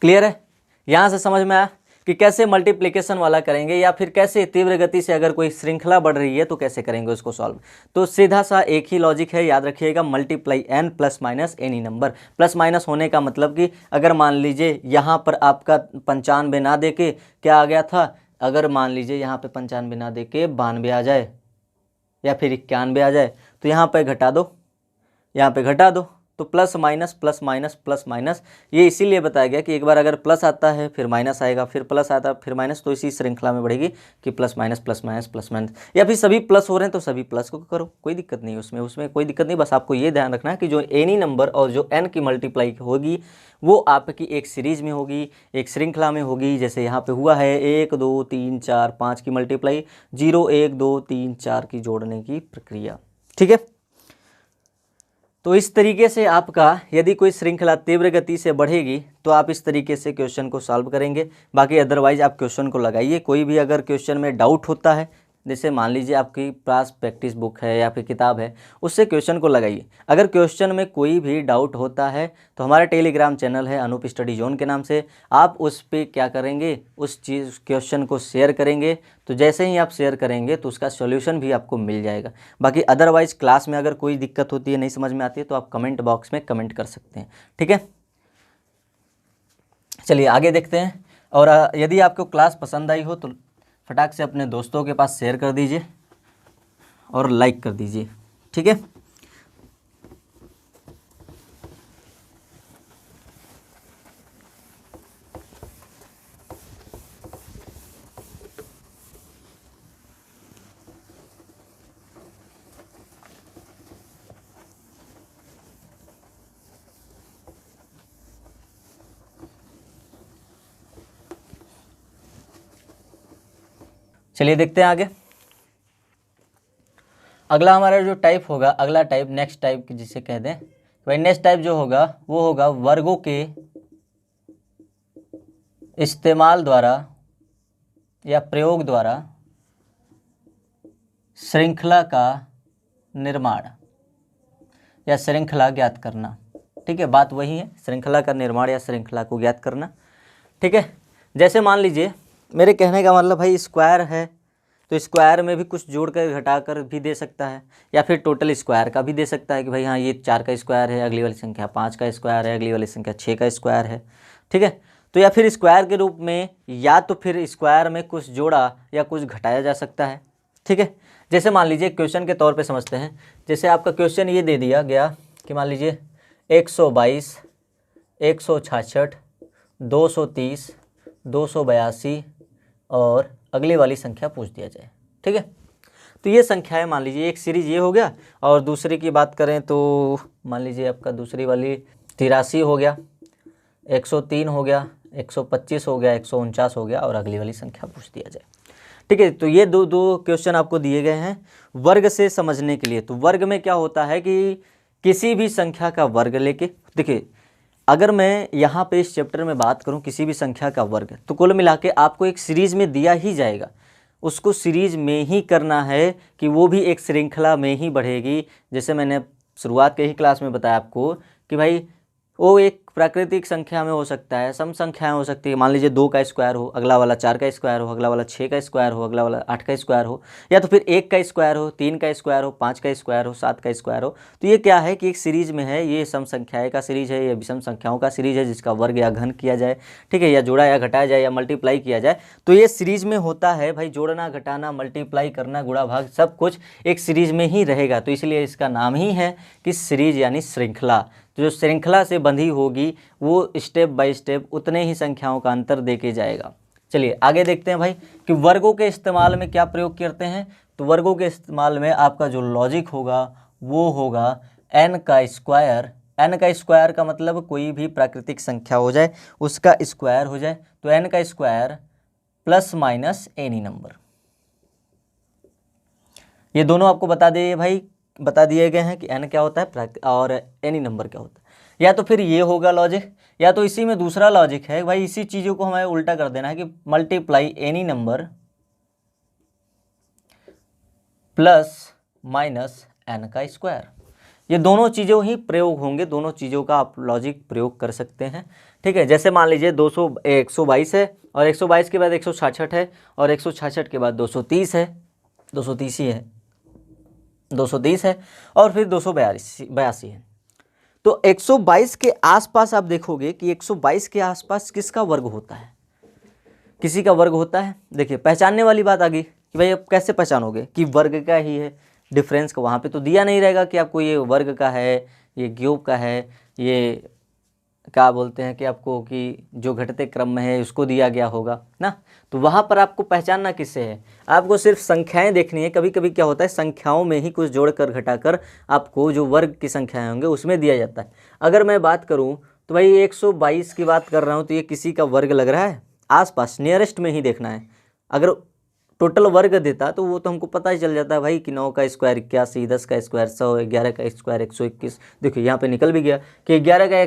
क्लियर है, यहाँ से समझ में आया कि कैसे मल्टीप्लिकेशन वाला करेंगे, या फिर कैसे तीव्र गति से अगर कोई श्रृंखला बढ़ रही है तो कैसे करेंगे उसको सॉल्व। तो सीधा सा एक ही लॉजिक है, याद रखिएगा, multiply n plus minus any number. Plus minus होने का मतलब कि अगर मान लीजिए यहाँ पर आपका 95 ना दे के क्या आ गया था, अगर मान लीजिए यहाँ पे 95 ना दे के 92 आ जाए या फिर 91 आ जाए, तो यहाँ पे घटा दो, यहाँ पे घटा दो, तो plus minus plus minus plus minus. ये इसीलिए बताया गया कि एक बार अगर प्लस आता है फिर माइनस आएगा, फिर प्लस आता है फिर माइनस, तो इसी श्रृंखला में बढ़ेगी कि plus minus plus minus plus minus, या फिर सभी प्लस हो रहे हैं तो सभी प्लस को करो, कोई दिक्कत नहीं उसमें, उसमें कोई दिक्कत नहीं। बस आपको ये ध्यान रखना है कि जो एनी नंबर और जो n की मल्टीप्लाई होगी वो आपकी एक सीरीज में होगी, एक श्रृंखला में होगी। जैसे यहाँ पे हुआ है 1 2 3 4 5 की मल्टीप्लाई, 0 1 2 3 4 की जोड़ने की प्रक्रिया। ठीक है। तो इस तरीके से आपका यदि कोई श्रृंखला तीव्र गति से बढ़ेगी तो आप इस तरीके से क्वेश्चन को सॉल्व करेंगे। बाकी अदरवाइज आप क्वेश्चन को लगाइए। कोई भी अगर क्वेश्चन में डाउट होता है, जैसे मान लीजिए आपके पास प्रैक्टिस बुक है या फिर किताब है, उससे क्वेश्चन को लगाइए। अगर क्वेश्चन में कोई भी डाउट होता है तो हमारा टेलीग्राम चैनल है अनूप स्टडी जोन के नाम से, आप उस पर क्या करेंगे, उस चीज़ क्वेश्चन को शेयर करेंगे। तो जैसे ही आप शेयर करेंगे तो उसका सॉल्यूशन भी आपको मिल जाएगा। बाकी अदरवाइज क्लास में अगर कोई दिक्कत होती है, नहीं समझ में आती है, तो आप कमेंट बॉक्स में कमेंट कर सकते हैं। ठीक है, चलिए आगे देखते हैं। और यदि आपको क्लास पसंद आई हो तो फटाक से अपने दोस्तों के पास शेयर कर दीजिए और लाइक कर दीजिए। ठीक है, चलिए देखते हैं आगे। अगला हमारा जो टाइप होगा, अगला टाइप नेक्स्ट टाइप जिसे कह दें भाई, नेक्स्ट टाइप जो होगा वो होगा वर्गों के इस्तेमाल द्वारा या प्रयोग द्वारा श्रृंखला का निर्माण या श्रृंखला ज्ञात करना। ठीक है, बात वही है, श्रृंखला का निर्माण या श्रृंखला को ज्ञात करना। ठीक है, जैसे मान लीजिए मेरे कहने का मतलब भाई स्क्वायर है तो स्क्वायर में भी कुछ जोड़कर घटाकर भी दे सकता है, या फिर टोटल स्क्वायर का भी दे सकता है कि भाई हाँ ये 4 का स्क्वायर है, अगली वाली संख्या 5 का स्क्वायर है, अगली वाली संख्या 6 का स्क्वायर है। ठीक है, तो या फिर स्क्वायर के रूप में, या तो फिर स्क्वायर में कुछ जोड़ा या कुछ घटाया जा सकता है। ठीक है, जैसे मान लीजिए क्वेश्चन के तौर पे समझते हैं। जैसे आपका क्वेश्चन ये दे दिया गया कि मान लीजिए 122, 166, 230, 282 और अगली वाली संख्या पूछ दिया जाए। ठीक है, तो ये संख्या है, मान लीजिए एक सीरीज ये हो गया, और दूसरे की बात करें तो मान लीजिए आपका दूसरी वाली 83 हो गया, 103 हो गया, 125 हो गया, 149 हो गया, और अगली वाली संख्या पूछ दिया जाए। ठीक है, तो ये दो क्वेश्चन आपको दिए गए हैं वर्ग से समझने के लिए। तो वर्ग में क्या होता है कि किसी भी संख्या का वर्ग लेके, देखिए अगर मैं यहाँ पे इस चैप्टर में बात करूँ किसी भी संख्या का वर्ग, तो कुल मिला के आपको एक सीरीज में दिया ही जाएगा, उसको सीरीज में ही करना है कि वो भी एक श्रृंखला में ही बढ़ेगी। जैसे मैंने शुरुआत के ही क्लास में बताया आपको कि भाई वो एक प्राकृतिक संख्या में हो सकता है, सम संख्याएं हो सकती है। मान लीजिए 2 का स्क्वायर हो, अगला वाला 4 का स्क्वायर हो, अगला वाला 6 का स्क्वायर हो, अगला वाला 8 का स्क्वायर हो, या तो फिर 1 का स्क्वायर हो, 3 का स्क्वायर हो, 5 का स्क्वायर हो, 7 का स्क्वायर हो। तो ये क्या है कि एक सीरीज में है, ये सम संख्याएं का सीरीज है, ये विषम संख्याओं का सीरीज है जिसका वर्ग या घन किया जाए। ठीक है, या जोड़ा या घटाया जाए या मल्टीप्लाई किया जाए। तो ये सीरीज में होता है भाई, जोड़ना घटाना मल्टीप्लाई करना गुणा भाग सब कुछ एक सीरीज में ही रहेगा। तो इसलिए इसका नाम ही है कि सीरीज यानी श्रृंखला। तो जो श्रृंखला से बंधी होगी वो स्टेप बाय स्टेप उतने ही संख्याओं का अंतर देके जाएगा। चलिए आगे देखते हैं भाई कि वर्गों के इस्तेमाल में क्या प्रयोग करते हैं। तो वर्गों के इस्तेमाल में आपका जो लॉजिक होगा वो होगा n का स्क्वायर। n का स्क्वायर का मतलब कोई भी प्राकृतिक संख्या हो जाए उसका स्क्वायर हो जाए, तो n का square plus minus any number. ये दोनों आपको बता दिए गए हैं कि n क्या होता है और एनी नंबर क्या होता है। या तो फिर ये होगा लॉजिक, या तो इसी में दूसरा लॉजिक है भाई, इसी चीज़ों को हमें उल्टा कर देना है कि multiply any number plus minus n का स्क्वायर। ये दोनों चीज़ों ही प्रयोग होंगे, दोनों चीज़ों का आप लॉजिक प्रयोग कर सकते हैं। ठीक है, जैसे मान लीजिए 122 है, और 122 के बाद 166 है, और 166 के बाद 230 है, 230 ही है, 230 है, और फिर 282 है। तो 122 के आसपास आप देखोगे कि 122 के आसपास किसका वर्ग होता है, किसी का वर्ग होता है। देखिए पहचानने वाली बात आ गई कि भाई आप कैसे पहचानोगे कि वर्ग का ही है, डिफरेंस का वहाँ पे तो दिया नहीं रहेगा कि आपको ये वर्ग का है, ये क्यूब का है, ये क्या बोलते हैं कि आपको कि जो घटते क्रम में है उसको दिया गया होगा ना। तो वहाँ पर आपको पहचानना किससे है, आपको सिर्फ संख्याएं देखनी है। कभी कभी क्या होता है संख्याओं में ही कुछ जोड़कर घटाकर आपको जो वर्ग की संख्याएं होंगे उसमें दिया जाता है। अगर मैं बात करूँ तो भाई 122 की बात कर रहा हूँ तो ये किसी का वर्ग लग रहा है, आसपास नियरेस्ट में ही देखना है। अगर टोटल वर्ग देता तो वो तो हमको पता ही चल जाता है भाई कि 9 का स्क्वायर 81, 10 का स्क्वायर 100, 11 का स्क्वायर 121। देखिए यहाँ पे निकल भी गया कि 11 का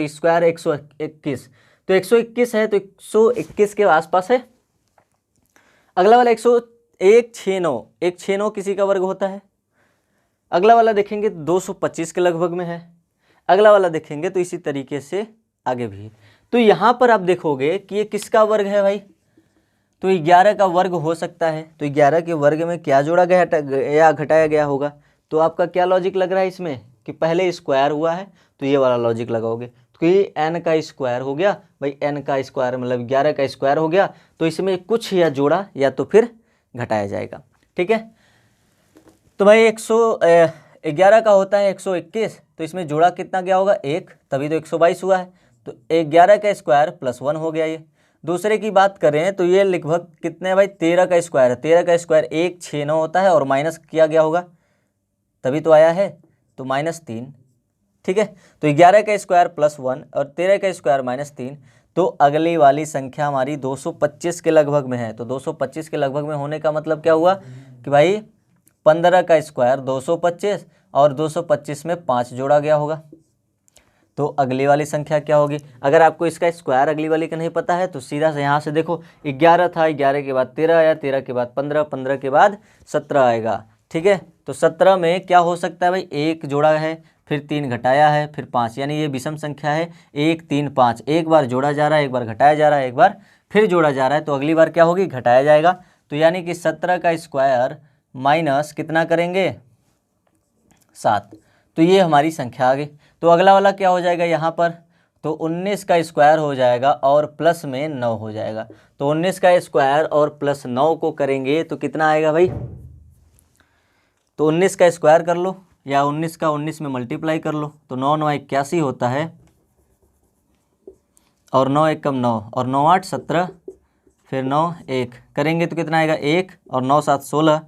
स्क्वायर 121, तो 121 है तो 121 के आसपास है। अगला वाला 169 किसी का वर्ग होता है। अगला वाला देखेंगे 225 के लगभग में है। अगला वाला देखेंगे तो इसी तरीके से आगे भी। तो यहाँ पर आप देखोगे कि ये किसका वर्ग है भाई, तो 11 का वर्ग हो सकता है। तो 11 के वर्ग में क्या जोड़ा गया या घटाया गया होगा। तो आपका क्या लॉजिक लग रहा है इसमें कि पहले स्क्वायर हुआ है तो ये वाला लॉजिक लगाओगे। तो ये n का स्क्वायर हो गया भाई, n का स्क्वायर मतलब 11 का स्क्वायर हो गया, तो इसमें कुछ या जोड़ा या तो फिर घटाया जाएगा। ठीक है, तो भाई 111 का होता है 121, तो इसमें जोड़ा कितना गया होगा 1, तभी तो 122 हुआ है। तो 11 का स्क्वायर प्लस 1 हो गया ये। दूसरे की बात करें तो ये लगभग कितने है भाई 13 का स्क्वायर है। 13 का स्क्वायर 169 होता है और माइनस किया गया होगा तभी तो आया है, तो -3। ठीक है, तो 11 का स्क्वायर प्लस 1 और 13 का स्क्वायर -3, तो अगली वाली संख्या हमारी 225 के लगभग में है। तो 225 के लगभग में होने का मतलब क्या हुआ कि भाई 15 का स्क्वायर 225 और 225 में 5 जोड़ा गया होगा। तो अगली वाली संख्या क्या होगी? अगर आपको इसका स्क्वायर अगली वाली का नहीं पता है तो सीधा से यहाँ से देखो, 11 था, 11 के बाद 13 आया, 13 के बाद 15, 15 के बाद 17 आएगा। ठीक है, तो 17 में क्या हो सकता है भाई? 1 जोड़ा है, फिर 3 घटाया है, फिर 5, यानी ये विषम संख्या है। 1 3 5, एक बार जोड़ा जा रहा है, एक बार घटाया जा रहा है, एक बार फिर जोड़ा जा रहा है, तो अगली बार क्या होगी? घटाया जाएगा। तो यानी कि 17 का स्क्वायर माइनस कितना करेंगे? 7। तो ये हमारी संख्या आ गई। तो अगला वाला क्या हो जाएगा यहाँ पर? तो 19 का स्क्वायर हो जाएगा और प्लस में 9 हो जाएगा। तो 19 का स्क्वायर और प्लस 9 को करेंगे तो कितना आएगा भाई? तो 19 का स्क्वायर कर लो या 19 का 19 में मल्टीप्लाई कर लो। तो 9 9 81 होता है और 9 1 कम 9 और 9 8 17, फिर 9 1 करेंगे तो कितना आएगा? 1 और 9 7 16,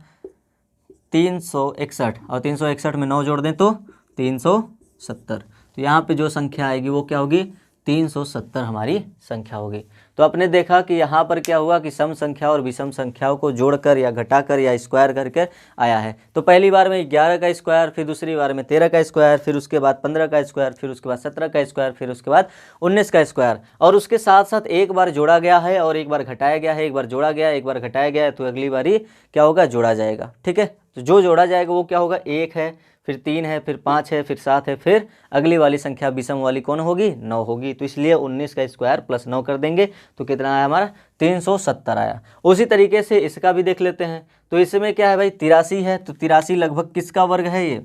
361 और 361 में 9 जोड़ दें तो 370। तो यहाँ पे जो संख्या आएगी वो क्या होगी? 370 हमारी संख्या होगी। तो आपने देखा कि यहाँ पर क्या हुआ कि सम संख्या और विषम संख्याओं को जोड़कर या घटाकर या स्क्वायर करके आया है। तो पहली बार में 11 का स्क्वायर, फिर दूसरी बार में 13 का स्क्वायर, फिर उसके बाद 15 का स्क्वायर, फिर उसके बाद 17 का स्क्वायर, फिर उसके बाद 19 का स्क्वायर, और उसके साथ साथ एक बार जोड़ा गया है और एक बार घटाया गया है, एक बार जोड़ा गया है, एक बार घटाया गया है। तो अगली बारी क्या होगा? जोड़ा जाएगा। ठीक है, तो जो जोड़ा जाएगा वो क्या होगा? 1 है, फिर 3 है, फिर 5 है, फिर 7 है, फिर अगली वाली संख्या विषम वाली कौन होगी? 9 होगी। तो इसलिए 19 का स्क्वायर प्लस 9 कर देंगे तो कितना आया हमारा? 370 आया। उसी तरीके से इसका भी देख लेते हैं। तो इसमें क्या है भाई? 83 है। तो 83 लगभग किसका वर्ग है? ये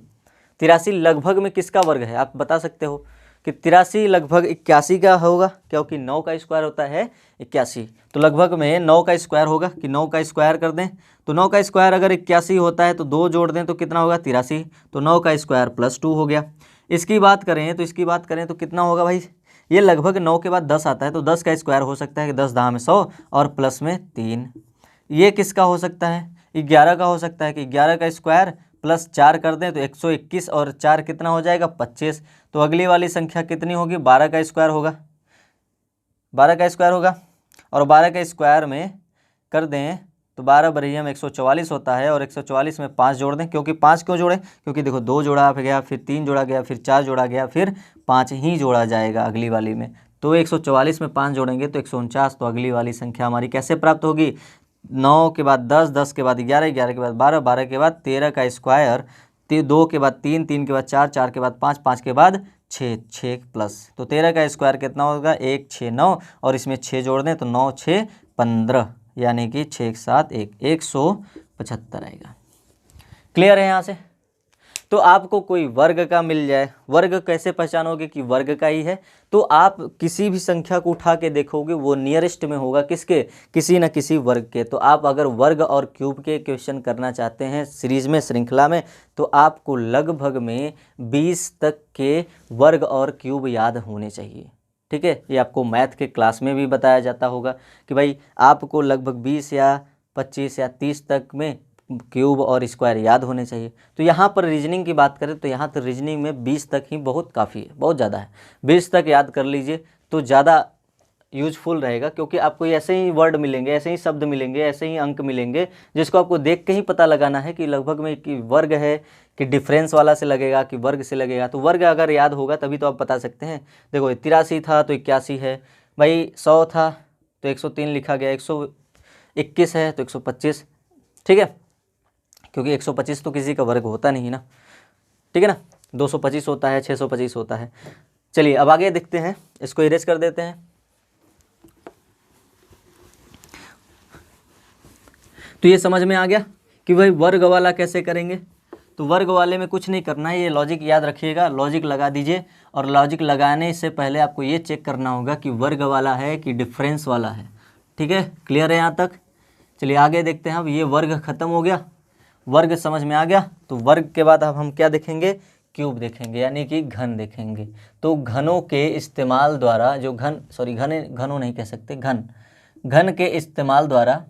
83 लगभग में किसका वर्ग है? आप बता सकते हो कि 83 लगभग 81 का होगा, क्योंकि 9 का स्क्वायर होता है 81। तो लगभग में 9 का स्क्वायर होगा कि 9 का स्क्वायर कर दें। तो 9 का स्क्वायर अगर 81 होता है तो 2 जोड़ दें तो कितना होगा? 83। तो 9 का स्क्वायर प्लस 2 हो गया। इसकी बात करें तो कितना होगा भाई? ये लगभग 9 के बाद 10 आता है, तो 10 का स्क्वायर हो सकता है कि 10 10 में 100 और प्लस में 3। ये किसका हो सकता है? 11 का हो सकता है कि 11 का स्क्वायर प्लस 4 कर दें तो 121 और 4 कितना हो जाएगा? 25। तो अगली वाली संख्या कितनी होगी? 12 का स्क्वायर होगा। 12 का स्क्वायर होगा और 12 के स्क्वायर में कर दें तो 12 बरिया में 144 होता है, और 144 में 5 जोड़ दें। क्योंकि 5 क्यों जोड़ें? क्योंकि देखो 2 जोड़ा गया, फिर 3 जोड़ा गया, फिर 4 जोड़ा गया, फिर 5 ही जोड़ा जाएगा अगली वाली में। तो 144 में 5 जोड़ेंगे तो 149। तो अगली वाली संख्या हमारी कैसे प्राप्त होगी? 9 के बाद 10, 10 के बाद 11, 11 के बाद 12, 12 के बाद 13 का स्क्वायर, 2 के बाद 3, 3 के बाद 4, 4 के बाद 5, 5 के बाद 6, 6 प्लस। तो 13 का स्क्वायर कितना होगा? 1 6 9 और इसमें 6 जोड़ दें तो 9 6 15, यानी कि 6 7 1 175 आएगा। क्लियर है यहाँ से? तो आपको कोई वर्ग का मिल जाए, वर्ग कैसे पहचानोगे कि वर्ग का ही है? तो आप किसी भी संख्या को उठा के देखोगे वो नियरेस्ट में होगा किसके? किसी न किसी वर्ग के। तो आप अगर वर्ग और क्यूब के क्वेश्चन करना चाहते हैं सीरीज में, श्रृंखला में, तो आपको लगभग में 20 तक के वर्ग और क्यूब याद होने चाहिए। ठीक है, ये आपको मैथ के क्लास में भी बताया जाता होगा कि भाई आपको लगभग 20 या 25 या 30 तक में क्यूब और स्क्वायर याद होने चाहिए। तो यहाँ पर रीजनिंग की बात करें तो यहाँ तो रीजनिंग में 20 तक ही बहुत काफ़ी है, बहुत ज़्यादा है। 20 तक याद कर लीजिए तो ज़्यादा यूजफुल रहेगा, क्योंकि आपको ऐसे ही वर्ड मिलेंगे, ऐसे ही शब्द मिलेंगे, ऐसे ही अंक मिलेंगे जिसको आपको देख के ही पता लगाना है कि लगभग में कि वर्ग है कि डिफरेंस वाला से लगेगा कि वर्ग से लगेगा। तो वर्ग अगर याद होगा तभी तो आप बता सकते हैं। देखो 83 था तो 81 है भाई, 100 था तो 103 लिखा गया, 121 है तो 125। ठीक है, क्योंकि 125 तो किसी का वर्ग होता नहीं ना। ठीक है ना, 225 होता है, 625 होता है। चलिए अब आगे देखते हैं, इसको इरेज कर देते हैं। तो ये समझ में आ गया कि भाई वर्ग वाला कैसे करेंगे। तो वर्ग वाले में कुछ नहीं करना है, ये लॉजिक याद रखिएगा, लॉजिक लगा दीजिए। और लॉजिक लगाने से पहले आपको ये चेक करना होगा कि वर्ग वाला है कि डिफरेंस वाला है। ठीक है, क्लियर है यहाँ तक? चलिए आगे देखते हैं। अब ये वर्ग खत्म हो गया, वर्ग समझ में आ गया। तो वर्ग के बाद अब हम क्या देखेंगे? क्यूब देखेंगे, यानी कि घन देखेंगे। तो घनों के इस्तेमाल द्वारा जो घनों नहीं कह सकते, घन के इस्तेमाल द्वारा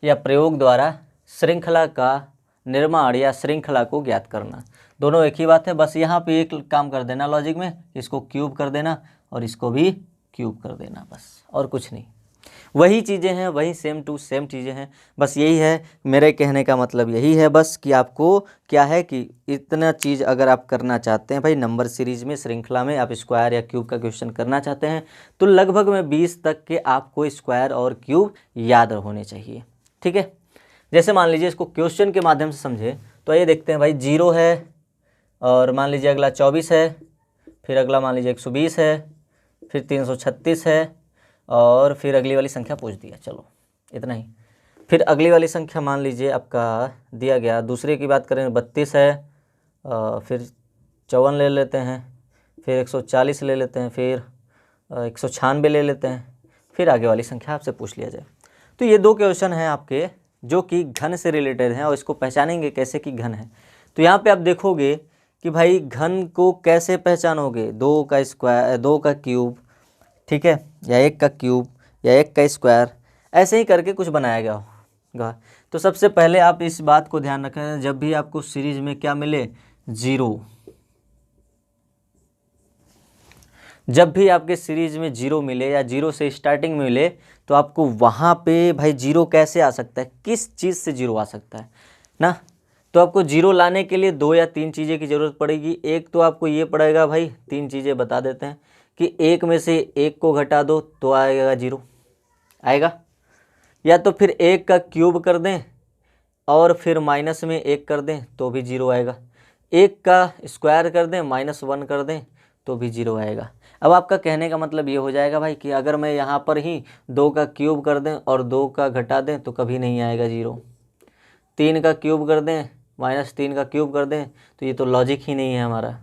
या प्रयोग द्वारा श्रृंखला का निर्माण या श्रृंखला को ज्ञात करना, दोनों एक ही बात है। बस यहाँ पे एक काम कर देना लॉजिक में, इसको क्यूब कर देना और इसको भी क्यूब कर देना बस, और कुछ नहीं। वही चीज़ें हैं, वही सेम टू सेम चीज़ें हैं, बस यही है मेरे कहने का मतलब यही है बस कि आपको क्या है कि इतना चीज़ अगर आप करना चाहते हैं भाई नंबर सीरीज में, श्रृंखला में आप स्क्वायर या क्यूब का क्वेश्चन करना चाहते हैं तो लगभग में 20 तक के आपको स्क्वायर और क्यूब याद होने चाहिए। ठीक है, जैसे मान लीजिए इसको क्वेश्चन के माध्यम से समझे तो ये देखते हैं भाई 0 है, और मान लीजिए अगला 24 है, फिर अगला मान लीजिए 120 है, फिर 336 है, और फिर अगली वाली संख्या पूछ दिया, चलो इतना ही। फिर अगली वाली संख्या मान लीजिए आपका दिया गया, दूसरे की बात करें 32 है, फिर 54 ले लेते हैं, फिर 140 ले लेते हैं, फिर 196 ले लेते हैं, फिर आगे वाली संख्या आपसे पूछ लिया जाए। तो ये 2 क्वेश्चन हैं आपके जो कि घन से रिलेटेड हैं, और इसको पहचानेंगे कैसे कि घन है। तो यहाँ पे आप देखोगे कि भाई घन को कैसे पहचानोगे, 2 का स्क्वायर, 2 का क्यूब, ठीक है, या 1 का क्यूब या 1 का स्क्वायर, ऐसे ही करके कुछ बनाया गया होगा। तो सबसे पहले आप इस बात को ध्यान रखें, जब भी आपको सीरीज में क्या मिले 0, जब भी आपके सीरीज में 0 मिले या 0 से स्टार्टिंग में मिले तो आपको वहाँ पे भाई 0 कैसे आ सकता है, किस चीज़ से 0 आ सकता है ना। तो आपको 0 लाने के लिए 2 या 3 चीज़ें की ज़रूरत पड़ेगी। एक तो आपको ये पड़ेगा भाई, 3 चीज़ें बता देते हैं कि 1 में से 1 को घटा दो तो आएगा 0 आएगा, या तो फिर 1 का क्यूब कर दें और फिर माइनस में 1 कर दें तो भी 0 आएगा, 1 का स्क्वायर कर दें -1 कर दें तो भी 0 आएगा। अब आपका कहने का मतलब ये हो जाएगा भाई कि अगर मैं यहाँ पर ही 2 का क्यूब कर दें और 2 का घटा दें तो कभी नहीं आएगा 0, 3 का क्यूब कर दें -3 का क्यूब कर दें तो ये तो लॉजिक ही नहीं है हमारा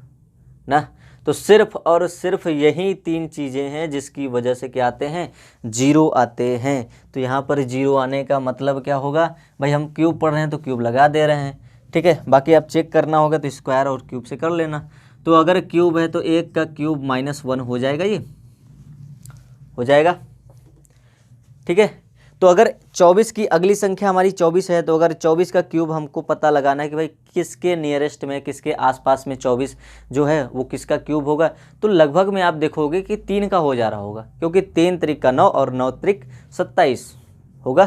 ना। तो सिर्फ और सिर्फ यही 3 चीज़ें हैं जिसकी वजह से क्या आते हैं, 0 आते हैं। तो यहाँ पर 0 आने का मतलब क्या होगा भाई, हम क्यूब पढ़ रहे हैं तो क्यूब लगा दे रहे हैं, ठीक है। बाकी आप चेक करना होगा तो स्क्वायर और क्यूब से कर लेना। तो अगर क्यूब है तो 1 का क्यूब -1 हो जाएगा, ये हो जाएगा, ठीक है। तो अगर 24 की अगली संख्या हमारी 24 है तो अगर 24 का क्यूब हमको पता लगाना है कि भाई किसके नियरेस्ट में, किसके आसपास में 24 जो है वो किसका क्यूब होगा, तो लगभग में आप देखोगे कि 3 का हो जा रहा होगा, क्योंकि 3 त्रिक का 9 और 9 त्रिक 27 होगा।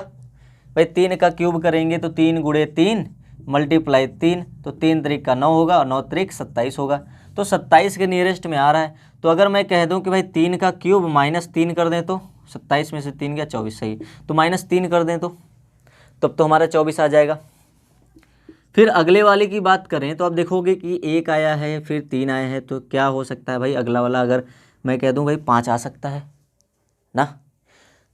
भाई 3 का क्यूब करेंगे तो 3 गुणे 3 मल्टीप्लाई 3, तो 3 त्रिक का 9 होगा और 9 त्रिक 27 होगा, तो 27 के नियरेस्ट में आ रहा है। तो अगर मैं कह दूं कि भाई 3 का क्यूब -3 कर दें तो 27 में से 3 गया 24, सही, तो -3 कर दें तो तब तो हमारा 24 आ जाएगा। फिर अगले वाले की बात करें तो आप देखोगे कि 1 आया है, फिर 3 आए हैं, तो क्या हो सकता है भाई अगला वाला, अगर मैं कह दूं भाई 5 आ सकता है ना।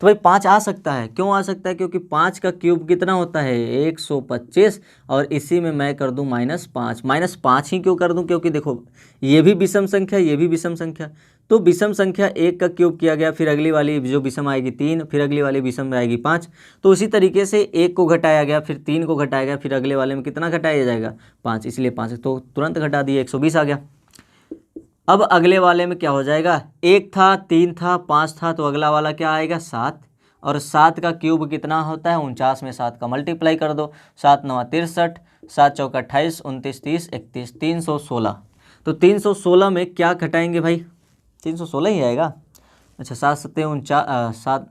तो भाई 5 आ सकता है, क्यों आ सकता है, क्योंकि 5 का क्यूब कितना होता है 125, और इसी में मैं कर दूं -5, -5 ही क्यों कर दूं, क्योंकि देखो ये भी विषम संख्या, ये भी विषम संख्या, तो विषम संख्या 1 का क्यूब किया गया, फिर अगली वाली जो विषम आएगी 3, फिर अगली वाली विषम में आएगी 5, तो उसी तरीके से 1 को घटाया गया, फिर 3 को घटाया गया, फिर अगले वाले में कितना घटाया जाएगा 5, इसलिए 5 तो तुरंत घटा दिए 120 आ गया। अब अगले वाले में क्या हो जाएगा, 1 था, 3 था, 5 था, तो अगला वाला क्या आएगा 7, और 7 का क्यूब कितना होता है 49 में 7 का मल्टीप्लाई कर दो, 7 9 63, 7 चौका 28, 29 30 31, 316। तो 316 में क्या घटाएंगे भाई, 316 ही आएगा। अच्छा 7 7 7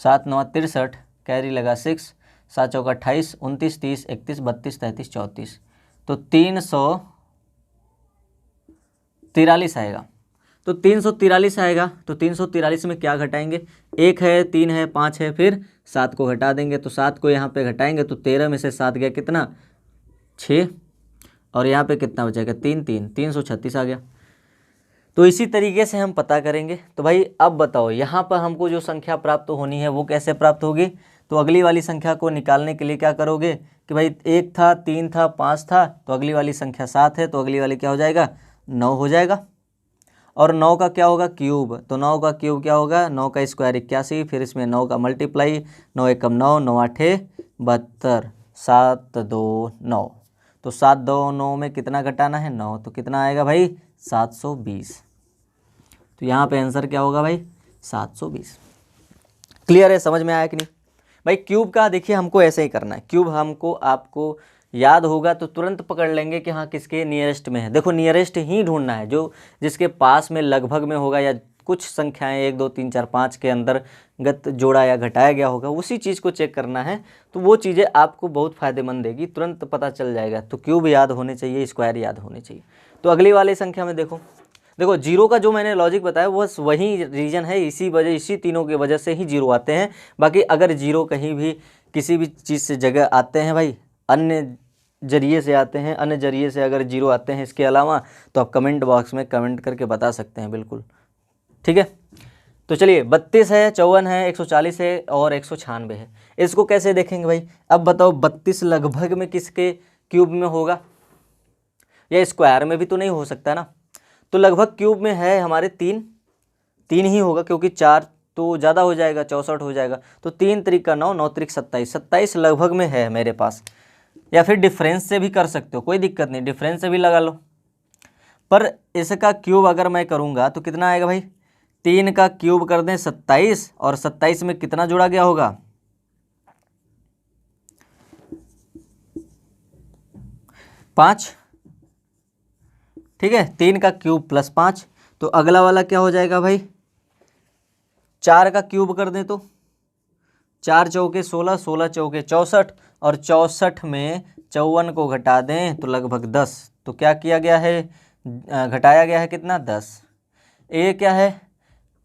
7 9 63, कैरी लगा 6, 7 चौका 28, 29 30 31 32 33 34, तो 343 आएगा। तो 343 आएगा, तो 343 में क्या घटाएंगे, 1 है, 3 है, 5 है, फिर 7 को घटा देंगे, तो 7 को यहाँ पे घटाएंगे तो 13 में से 7 गया कितना 6, और यहाँ पे कितना बचेगा 3 3, 336 आ गया। तो इसी तरीके से हम पता करेंगे। तो भाई अब बताओ यहाँ पर हमको जो संख्या प्राप्त होनी है वो कैसे प्राप्त होगी, तो अगली वाली संख्या को निकालने के लिए क्या करोगे कि भाई 1 था, 3 था, 5 था, तो अगली वाली संख्या 7 है, तो अगली वाली क्या हो जाएगा 9 हो जाएगा, और 9 का क्या होगा क्यूब, तो 9 का क्यूब क्या होगा, 9 का स्क्वायर 81, फिर इसमें 9 का मल्टीप्लाई, 9 एकम 9, 9 आठे 72, 7 2 9, तो 7 2 9 में कितना घटाना है 9, तो कितना आएगा भाई 720। तो यहाँ पे आंसर क्या होगा भाई 720। क्लियर है, समझ में आया कि नहीं भाई। क्यूब का देखिए हमको ऐसे ही करना है, क्यूब हमको आपको याद होगा तो तुरंत पकड़ लेंगे कि हाँ किसके नियरेस्ट में है। देखो नियरेस्ट ही ढूंढना है, जो जिसके पास में लगभग में होगा या कुछ संख्याएं 1 2 3 4 5 के अंतर्गत जोड़ा या घटाया गया होगा, उसी चीज़ को चेक करना है। तो वो चीज़ें आपको बहुत फ़ायदेमंद देगी, तुरंत पता चल जाएगा। तो क्यूब याद होने चाहिए, स्क्वायर याद होने चाहिए। तो अगली वाली संख्या में देखो जीरो का जो मैंने लॉजिक बताया बस वही रीज़न है, इसी तीनों की वजह से ही जीरो आते हैं। बाकी अगर जीरो कहीं भी किसी भी चीज़ से जगह आते हैं भाई, अन्य जरिए से आते हैं, अन्य जरिए से अगर जीरो आते हैं इसके अलावा, तो आप कमेंट बॉक्स में कमेंट करके बता सकते हैं, बिल्कुल ठीक है। तो चलिए 32 है, 54 है, 140 है और 196 है। इसको कैसे देखेंगे भाई? अब बताओ 32 लगभग में किसके क्यूब में होगा? या स्क्वायर में भी तो नहीं हो सकता ना। तो लगभग क्यूब में है हमारे 3 ही होगा, क्योंकि 4 तो ज़्यादा हो जाएगा, 64 हो जाएगा। तो 3 त्रिक का 9, 9 त्रिक 27, 27 लगभग में है मेरे पास। या फिर डिफरेंस से भी कर सकते हो, कोई दिक्कत नहीं, डिफरेंस से भी लगा लो। पर इसका क्यूब अगर मैं करूँगा तो कितना आएगा भाई? 3 का क्यूब कर दें 27, और 27 में कितना जोड़ा गया होगा? 5, ठीक है। 3 का क्यूब प्लस 5, तो अगला वाला क्या हो जाएगा भाई? 4 का क्यूब कर दें तो 4 चौके 16, 16 चौके 64, और 64 में 54 को घटा दें तो लगभग 10। तो क्या किया गया है? घटाया गया है कितना? 10। ये क्या है?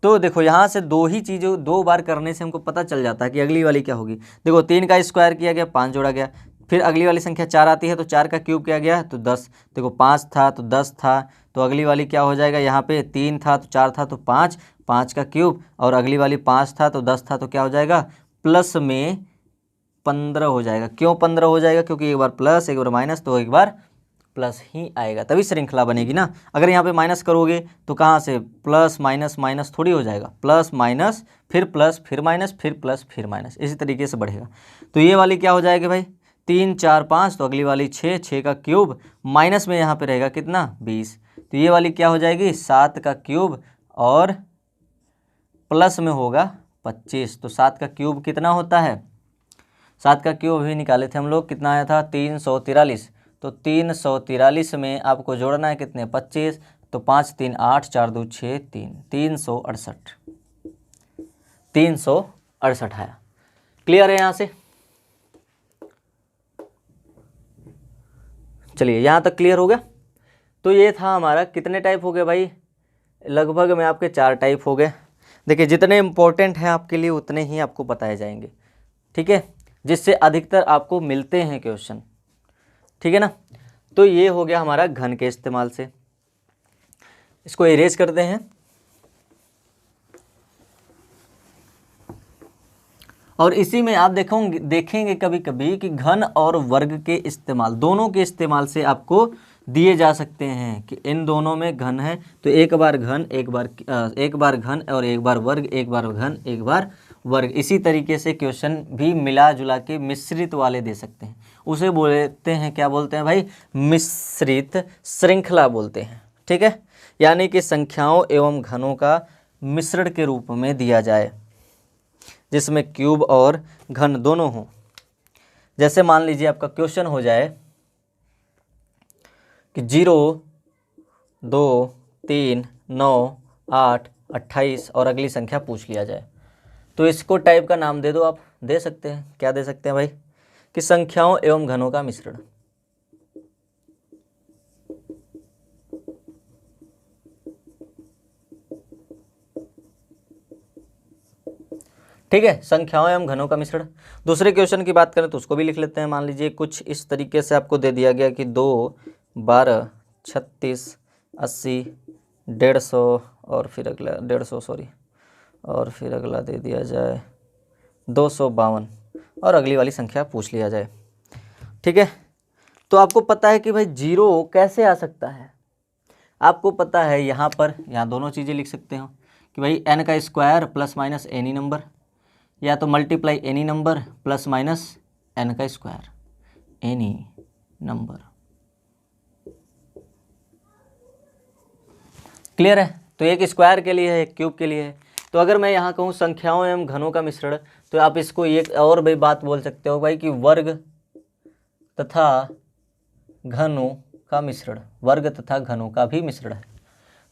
तो देखो यहाँ से दो ही चीज़ों 2 बार करने से हमको पता चल जाता है कि अगली वाली क्या होगी। देखो 3 का स्क्वायर किया गया, 5 जोड़ा गया। फिर अगली वाली संख्या 4 आती है, तो 4 का क्यूब किया गया तो 10। देखो 5 था तो 10 था, तो अगली वाली क्या हो जाएगा? यहाँ पे 3 था तो 4 था तो 5, 5 का क्यूब, और अगली वाली 5 था तो 10 था, तो क्या हो जाएगा? प्लस में 15 हो जाएगा। क्यों 15 हो जाएगा? क्योंकि एक बार प्लस एक बार माइनस, तो एक बार प्लस ही आएगा, तभी श्रृंखला बनेगी ना। अगर यहाँ पे माइनस करोगे तो कहाँ से? प्लस माइनस माइनस थोड़ी हो जाएगा, प्लस माइनस फिर प्लस फिर माइनस फिर प्लस फिर माइनस, इसी तरीके से बढ़ेगा। तो ये वाली क्या हो जाएगी भाई? 3 4 5, तो अगली वाली 6, 6 का क्यूब माइनस में यहाँ पे रहेगा कितना? 20। तो ये वाली क्या हो जाएगी? 7 का क्यूब और प्लस में होगा 25। तो 7 का क्यूब कितना होता है? 7 का क्यूब अभी निकाले थे हम लोग, कितना आया था? 343। तो 343 में आपको जोड़ना है कितने? 25। तो 5 3 8, 4 2 6 3, 368, 368 आया। क्लियर है यहाँ से? चलिए यहाँ तक क्लियर हो गया। तो ये था हमारा, कितने टाइप हो गए भाई? लगभग में आपके 4 टाइप हो गए। देखिए जितने इंपॉर्टेंट हैं आपके लिए उतने ही आपको बताए जाएंगे, ठीक है, जिससे अधिकतर आपको मिलते हैं क्वेश्चन, ठीक है ना। तो ये हो गया हमारा घन के इस्तेमाल से। इसको इरेज करते हैं। और इसी में आप देखेंगे कभी कभी कि घन और वर्ग के इस्तेमाल, दोनों के इस्तेमाल से आपको दिए जा सकते हैं कि इन दोनों में घन है तो एक बार घन एक बार घन और एक बार वर्ग, एक बार घन एक बार वर्ग। इसी तरीके से क्वेश्चन भी मिला जुला के मिश्रित वाले दे सकते हैं, उसे बोलते हैं, क्या बोलते हैं भाई? मिश्रित श्रृंखला बोलते हैं, ठीक है। यानी कि संख्याओं एवं घनों का मिश्रण के रूप में दिया जाए, जिसमें क्यूब और घन दोनों हों। जैसे मान लीजिए आपका क्वेश्चन हो जाए कि 0 2 3 9 8 28 और अगली संख्या पूछ लिया जाए, तो इसको टाइप का नाम दे दो। आप दे सकते हैं, क्या दे सकते हैं भाई? कि संख्याओं एवं घनों का मिश्रण। ठीक है, संख्याओं एवं घनों का मिश्रण। दूसरे क्वेश्चन की बात करें तो उसको भी लिख लेते हैं। मान लीजिए कुछ इस तरीके से आपको दे दिया गया कि 2 12 36 80 150 और फिर अगला 150 सॉरी, और फिर अगला दे दिया जाए 252 और अगली वाली संख्या पूछ लिया जाए, ठीक है। तो आपको पता है कि भाई 0 कैसे आ सकता है? आपको पता है यहाँ पर, यहाँ दोनों चीज़ें लिख सकते हो कि भाई n का square plus minus any number, या तो multiply any number plus minus n का स्क्वायर, एनी नंबर। क्लियर है? तो एक स्क्वायर के लिए है, एक क्यूब के लिए है। तो अगर मैं यहाँ कहूँ संख्याओं एवं घनों का मिश्रण, तो आप इसको एक और भी बात बोल सकते हो भाई कि वर्ग तथा घनों का मिश्रण, वर्ग तथा घनों का भी मिश्रण है।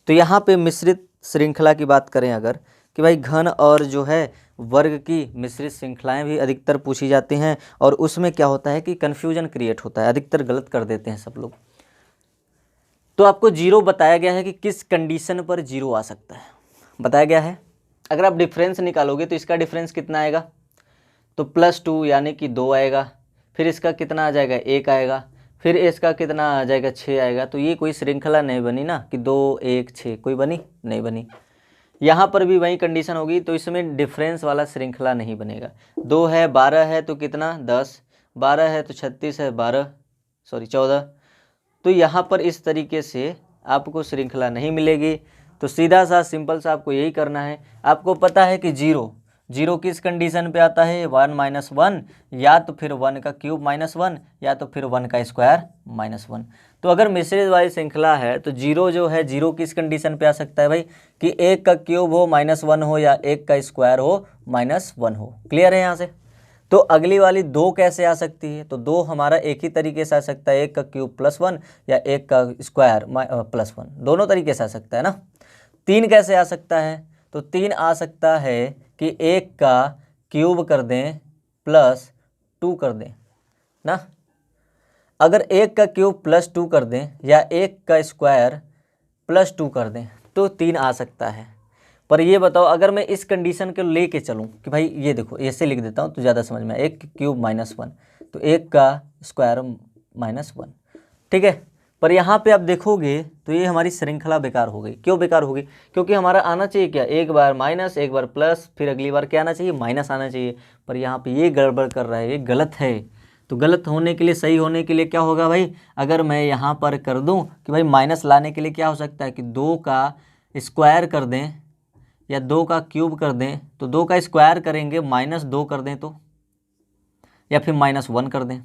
तो यहाँ पे मिश्रित श्रृंखला की बात करें अगर, कि भाई घन और जो है वर्ग की मिश्रित श्रृंखलाएं भी अधिकतर पूछी जाती हैं, और उसमें क्या होता है कि कन्फ्यूजन क्रिएट होता है, अधिकतर गलत कर देते हैं सब लोग। तो आपको जीरो बताया गया है कि किस कंडीशन पर जीरो आ सकता है, बताया गया है। अगर आप डिफरेंस निकालोगे तो इसका डिफरेंस कितना आएगा, तो +2 यानी कि 2 आएगा, फिर इसका कितना आ जाएगा 1 आएगा, फिर इसका कितना आ जाएगा 6 आएगा। तो ये कोई श्रृंखला नहीं बनी ना, कि 2 1 6, कोई बनी नहीं बनी। यहाँ पर भी वही कंडीशन होगी, तो इसमें डिफरेंस वाला श्रृंखला नहीं बनेगा। 2 है 12 है तो कितना 10, 12 है तो 36 है 14। तो यहाँ पर इस तरीके से आपको श्रृंखला नहीं मिलेगी। तो सीधा सा सिंपल सा आपको यही करना है। आपको पता है कि जीरो किस कंडीशन पे आता है, 1 - 1, या तो फिर 1 का क्यूब -1, या तो फिर 1 का स्क्वायर -1। तो अगर मिश्रित वाली श्रृंखला है तो जीरो जो है, जीरो किस कंडीशन पे आ सकता है भाई, कि 1 का क्यूब हो -1 हो, या 1 का स्क्वायर हो -1 हो। क्लियर है यहाँ से। तो अगली वाली 2 कैसे आ सकती है, तो 2 हमारा एक ही तरीके से आ सकता है, 1 का क्यूब +1 या 1 का स्क्वायर +1, दोनों तरीके से आ सकता है ना। 3 कैसे आ सकता है, तो 3 आ सकता है कि 1 का क्यूब कर दें +2 कर दें ना। अगर 1 का क्यूब +2 कर दें या 1 का स्क्वायर +2 कर दें तो 3 आ सकता है। पर ये बताओ, अगर मैं इस कंडीशन को लेके चलूं कि भाई ये देखो, ऐसे लिख देता हूं तो ज़्यादा समझ में, 1 क्यूब -1 तो 1 का स्क्वायर -1, ठीक है। पर यहाँ पे आप देखोगे तो ये हमारी श्रृंखला बेकार हो गई। क्यों बेकार हो गई, क्योंकि हमारा आना चाहिए क्या, एक बार माइनस, एक बार प्लस, फिर अगली बार क्या आना चाहिए, माइनस आना चाहिए। पर यहाँ पे ये गड़बड़ कर रहा है, ये गलत है। तो गलत होने के लिए, सही होने के लिए क्या होगा भाई, अगर मैं यहाँ पर कर दूँ कि भाई माइनस लाने के लिए क्या हो सकता है कि 2 का स्क्वायर कर दें या 2 का क्यूब कर दें, तो 2 का स्क्वायर करेंगे -2 कर दें तो, या फिर -1 कर दें,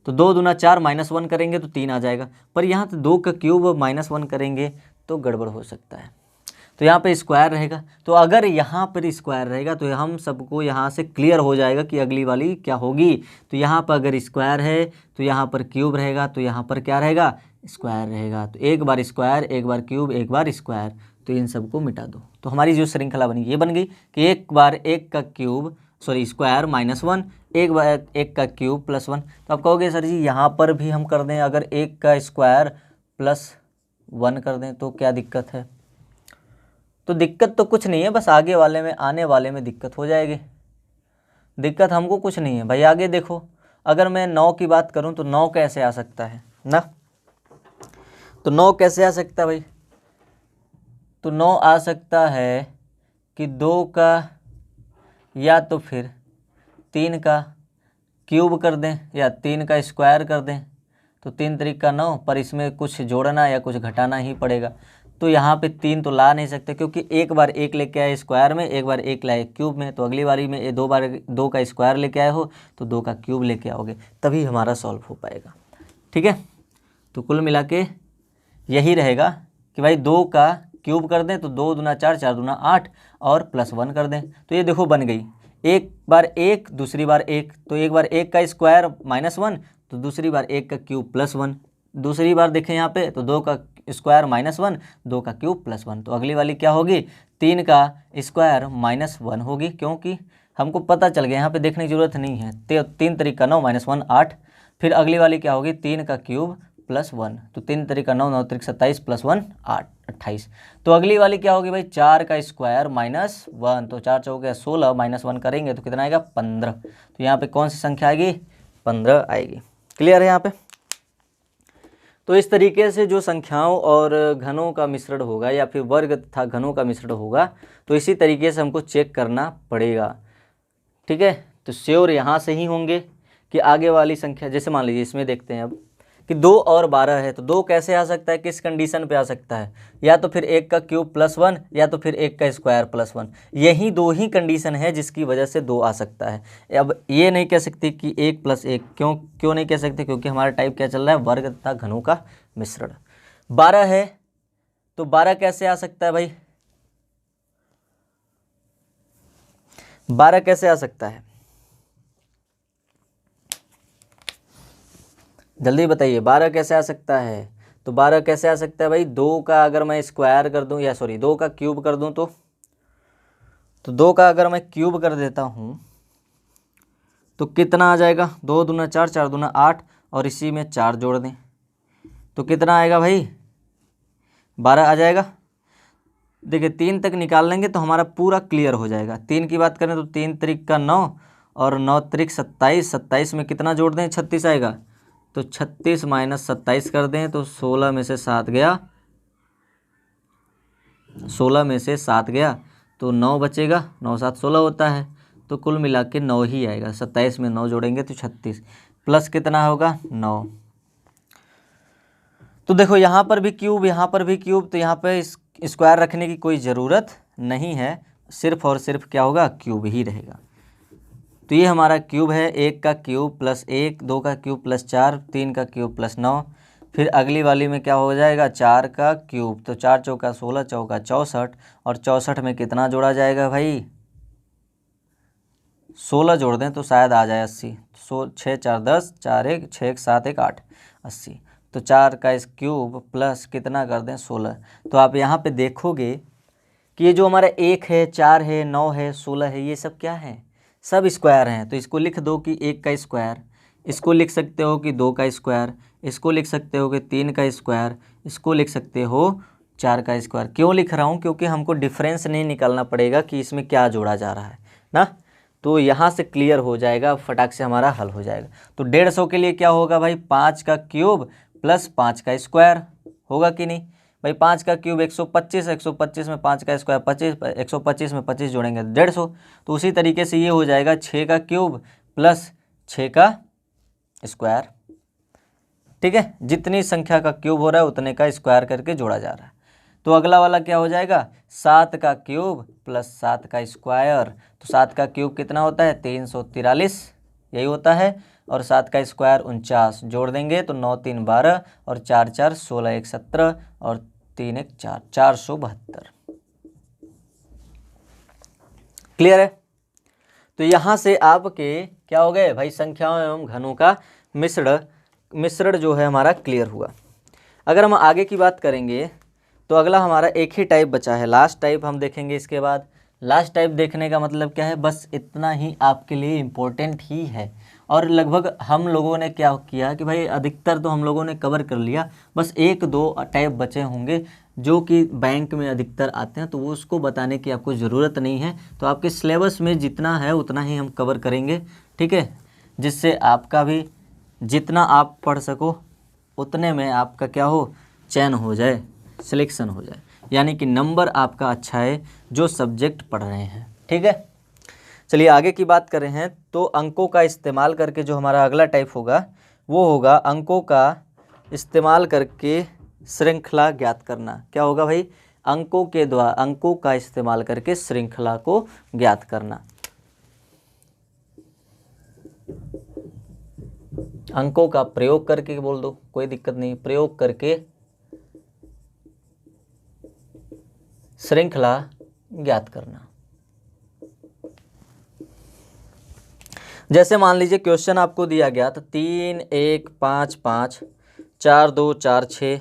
तो 2 दूना 4, -1 करेंगे तो 3 आ जाएगा। पर यहाँ तो 2 का क्यूब -1 करेंगे तो गड़बड़ हो सकता है। तो यहाँ पे स्क्वायर रहेगा। तो अगर यहाँ पर स्क्वायर रहेगा तो हम सबको यहाँ से क्लियर हो जाएगा कि अगली वाली क्या होगी। तो यहाँ पर अगर स्क्वायर है तो यहाँ पर क्यूब रहेगा, तो यहाँ पर क्या रहेगा, स्क्वायर रहेगा। तो एक बार स्क्वायर, एक बार क्यूब, एक बार स्क्वायर, तो इन सबको मिटा दो। तो हमारी जो श्रृंखला बनी ये बन गई कि एक बार 1 का क्यूब स्क्वायर -1, एक बार 1 का क्यूब +1। तो आप कहोगे सर जी यहाँ पर भी हम कर दें, अगर 1 का स्क्वायर +1 कर दें तो क्या दिक्कत है। तो दिक्कत तो कुछ नहीं है, बस आगे वाले में, आने वाले में दिक्कत हो जाएगी। दिक्कत हमको कुछ नहीं है भाई। आगे देखो, अगर मैं 9 की बात करूं तो 9 कैसे आ सकता है ना, तो 9 कैसे आ सकता है भाई, तो 9 आ सकता है कि 2 का या तो फिर 3 का क्यूब कर दें या 3 का स्क्वायर कर दें, तो 3 त्रिक 9, पर इसमें कुछ जोड़ना या कुछ घटाना ही पड़ेगा। तो यहाँ पे 3 तो ला नहीं सकते, क्योंकि एक बार 1 लेके आए स्क्वायर में, एक बार 1 लाए क्यूब में। तो अगली बारी में 2 बार 2 का स्क्वायर लेके आए हो तो 2 का क्यूब लेके आओगे, तभी हमारा सॉल्व हो पाएगा। ठीक है, तो कुल मिला के यही रहेगा कि भाई 2 का क्यूब कर दें तो 2 दूना 4, 4 दूना 8, और +1 कर दें। तो ये देखो बन गई, एक बार 1, दूसरी बार 1, तो एक बार 1 का स्क्वायर -1, तो दूसरी बार 1 का क्यूब +1, दूसरी बार देखें यहाँ पे तो 2 का स्क्वायर -1, 2 का क्यूब +1। तो अगली वाली क्या होगी, 3 का स्क्वायर -1 होगी, क्योंकि हमको पता चल गया, यहाँ पे देखने की जरूरत नहीं है। 3 त्रिक 9, -1 8। फिर अगली वाली क्या होगी, 3 का क्यूब +1, तो 3 त्रिक 9, 9 त्रिक 27, +1 8, 28। तो अगली वाली क्या होगी भाई, 4 का स्क्वायर -1, तो 4 चौके 16, -1 करेंगे तो कितना आएगा 15। तो यहाँ पे कौन सी संख्या आएगी, 15 आएगी। क्लियर है यहाँ पे। तो इस तरीके से जो संख्याओं और घनों का मिश्रण होगा या फिर वर्ग तथा घनों का मिश्रण होगा, तो इसी तरीके से हमको चेक करना पड़ेगा। ठीक है, तो श्योर यहाँ से ही होंगे कि आगे वाली संख्या, जैसे मान लीजिए इसमें देखते हैं अब कि 2 और 12 है, तो 2 कैसे आ सकता है, किस कंडीशन पे आ सकता है, या तो फिर 1 का क्यूब +1 या तो फिर 1 का स्क्वायर +1। यही 2 ही कंडीशन है जिसकी वजह से 2 आ सकता है। अब ये नहीं कह सकते कि 1 + 1, क्यों नहीं कह सकते, क्योंकि हमारा टाइप क्या चल रहा है, वर्ग तथा घनों का मिश्रण। 12 है तो 12 कैसे आ सकता है भाई, 12 कैसे आ सकता है, जल्दी बताइए 12 कैसे आ सकता है? तो 12 कैसे आ सकता है भाई, 2 का अगर मैं स्क्वायर कर दूं, या सॉरी 2 का क्यूब कर दूं, तो 2 का अगर मैं क्यूब कर देता हूं तो कितना आ जाएगा, 2 दूना 4, 4 दूना 8, और इसी में 4 जोड़ दें तो कितना आएगा भाई, 12 आ जाएगा। देखिए 3 तक निकाल लेंगे तो हमारा पूरा क्लियर हो जाएगा। 3 की बात करें तो 3 त्रिक का 9 और 9 त्रिक 27, 27 में कितना जोड़ दें, 36 आएगा। तो 36 माइनस 27 कर दें तो 16 में से 7 गया, 16 में से 7 गया तो 9 बचेगा, 9 7 16 होता है, तो कुल मिला के 9 ही आएगा। 27 में 9 जोड़ेंगे तो 36 प्लस कितना होगा, 9। तो देखो यहाँ पर भी क्यूब, यहाँ पर भी क्यूब, तो यहाँ पे स्क्वायर रखने की कोई ज़रूरत नहीं है, सिर्फ और सिर्फ क्या होगा, क्यूब ही रहेगा। तो ये हमारा क्यूब है, 1 का क्यूब प्लस 1, 2 का क्यूब प्लस 4, 3 का क्यूब प्लस 9। फिर अगली वाली में क्या हो जाएगा, 4 का क्यूब, तो 4 चौका 16, चौका 64, और 64 में कितना जोड़ा जाएगा भाई, 16 जोड़ दें तो शायद आ जाए 80। 6 4 10, 4 1 6 1 7 1 8, 80। तो 4 का इस क्यूब प्लस कितना कर दें, 16। तो आप यहाँ पे देखोगे कि ये जो हमारा 1 है, 4 है, 9 है, 16 है, ये सब क्या है, सब स्क्वायर हैं। तो इसको लिख दो कि 1 का स्क्वायर, इसको लिख सकते हो कि 2 का स्क्वायर, इसको लिख सकते हो कि 3 का स्क्वायर, इसको लिख सकते हो 4 का स्क्वायर। क्यों लिख रहा हूँ, क्योंकि हमको डिफरेंस नहीं निकालना पड़ेगा कि इसमें क्या जोड़ा जा रहा है ना। तो यहाँ से क्लियर हो जाएगा, फटाक से हमारा हल हो जाएगा। तो 150 के लिए क्या होगा भाई, 5 का क्यूब प्लस 5 का स्क्वायर, होगा कि नहीं भाई। 5 का क्यूब 125, 125 में 5 का स्क्वायर 25, 125 में 25 जोड़ेंगे 150। तो उसी तरीके से ये हो जाएगा 6 का क्यूब प्लस 6 का स्क्वायर। ठीक है, जितनी संख्या का क्यूब हो रहा है उतने का स्क्वायर करके जोड़ा जा रहा है। तो अगला वाला क्या हो जाएगा, 7 का क्यूब प्लस 7 का स्क्वायर। तो 7 का क्यूब कितना होता है, 343, यही होता है, और 7 का स्क्वायर 49, जोड़ देंगे तो 9 3 12, और 4 4 16 1 17, और 3 1 4, 472। क्लियर है। तो यहाँ से आपके क्या हो गए भाई, संख्याओं एवं घनों का मिश्रण जो है हमारा क्लियर हुआ। अगर हम आगे की बात करेंगे तो अगला हमारा एक ही टाइप बचा है, लास्ट टाइप हम देखेंगे इसके बाद। लास्ट टाइप देखने का मतलब क्या है, बस इतना ही आपके लिए इम्पोर्टेंट ही है। और लगभग हम लोगों ने क्या किया कि भाई अधिकतर तो हम लोगों ने कवर कर लिया, बस 1-2 टाइप बचे होंगे जो कि बैंक में अधिकतर आते हैं, तो वो उसको बताने की आपको ज़रूरत नहीं है। तो आपके सिलेबस में जितना है उतना ही हम कवर करेंगे, ठीक है, जिससे आपका भी जितना आप पढ़ सको उतने में आपका क्या हो, चयन हो जाए, सिलेक्शन हो जाए, यानी कि नंबर आपका अच्छा है जो सब्जेक्ट पढ़ रहे हैं। ठीक है, चलिए आगे की बात कर रहे हैं। तो अंकों का इस्तेमाल करके जो हमारा अगला टाइप होगा वो होगा अंकों का इस्तेमाल करके श्रृंखला ज्ञात करना। क्या होगा भाई, अंकों के द्वारा, अंकों का इस्तेमाल करके श्रृंखला को ज्ञात करना। अंकों का प्रयोग करके बोल दो, कोई दिक्कत नहीं, प्रयोग करके श्रृंखला ज्ञात करना। जैसे मान लीजिए क्वेश्चन आपको दिया गया तो 3 1 5 5, 4 2 4 6,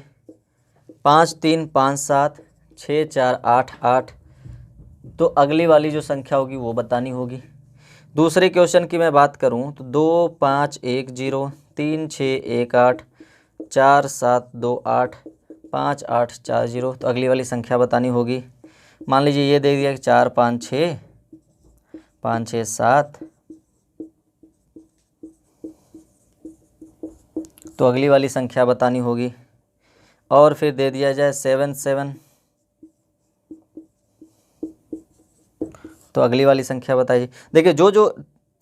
5 3 5 7, 6 4 8 8, तो अगली वाली जो संख्या होगी वो बतानी होगी। दूसरे क्वेश्चन की मैं बात करूं तो 2 5 1 0, 3 6 1 8, 4 7 2 8, 5 8 4 0, तो अगली वाली संख्या बतानी होगी। मान लीजिए ये दे दिया कि 4 5 6, 5 6 7, तो अगली वाली संख्या बतानी होगी। और फिर दे दिया जाए 7 7, तो अगली वाली संख्या बताइए। देखिए जो जो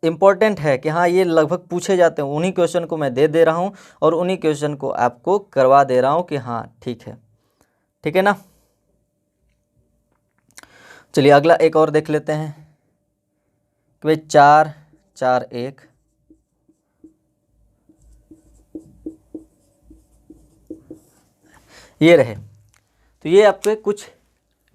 इम्पोर्टेंट है कि हाँ ये लगभग पूछे जाते हैं उन्हीं क्वेश्चन को मैं दे रहा हूँ और उन्हीं क्वेश्चन को आपको करवा दे रहा हूँ कि हाँ ठीक है ना। चलिए अगला एक और देख लेते हैं कि भाई 4 4 1, ये रहे। तो ये आपके कुछ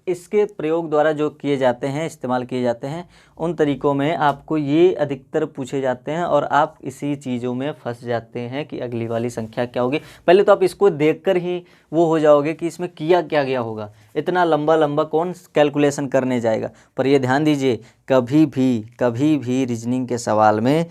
इसके प्रयोग द्वारा जो किए जाते हैं, इस्तेमाल किए जाते हैं, उन तरीक़ों में आपको ये अधिकतर पूछे जाते हैं और आप इसी चीज़ों में फंस जाते हैं कि अगली वाली संख्या क्या होगी। पहले तो आप इसको देखकर ही वो हो जाओगे कि इसमें किया क्या गया होगा, इतना लंबा लंबा कौन कैलकुलेशन करने जाएगा। पर ये ध्यान दीजिए, कभी भी रीजनिंग के सवाल में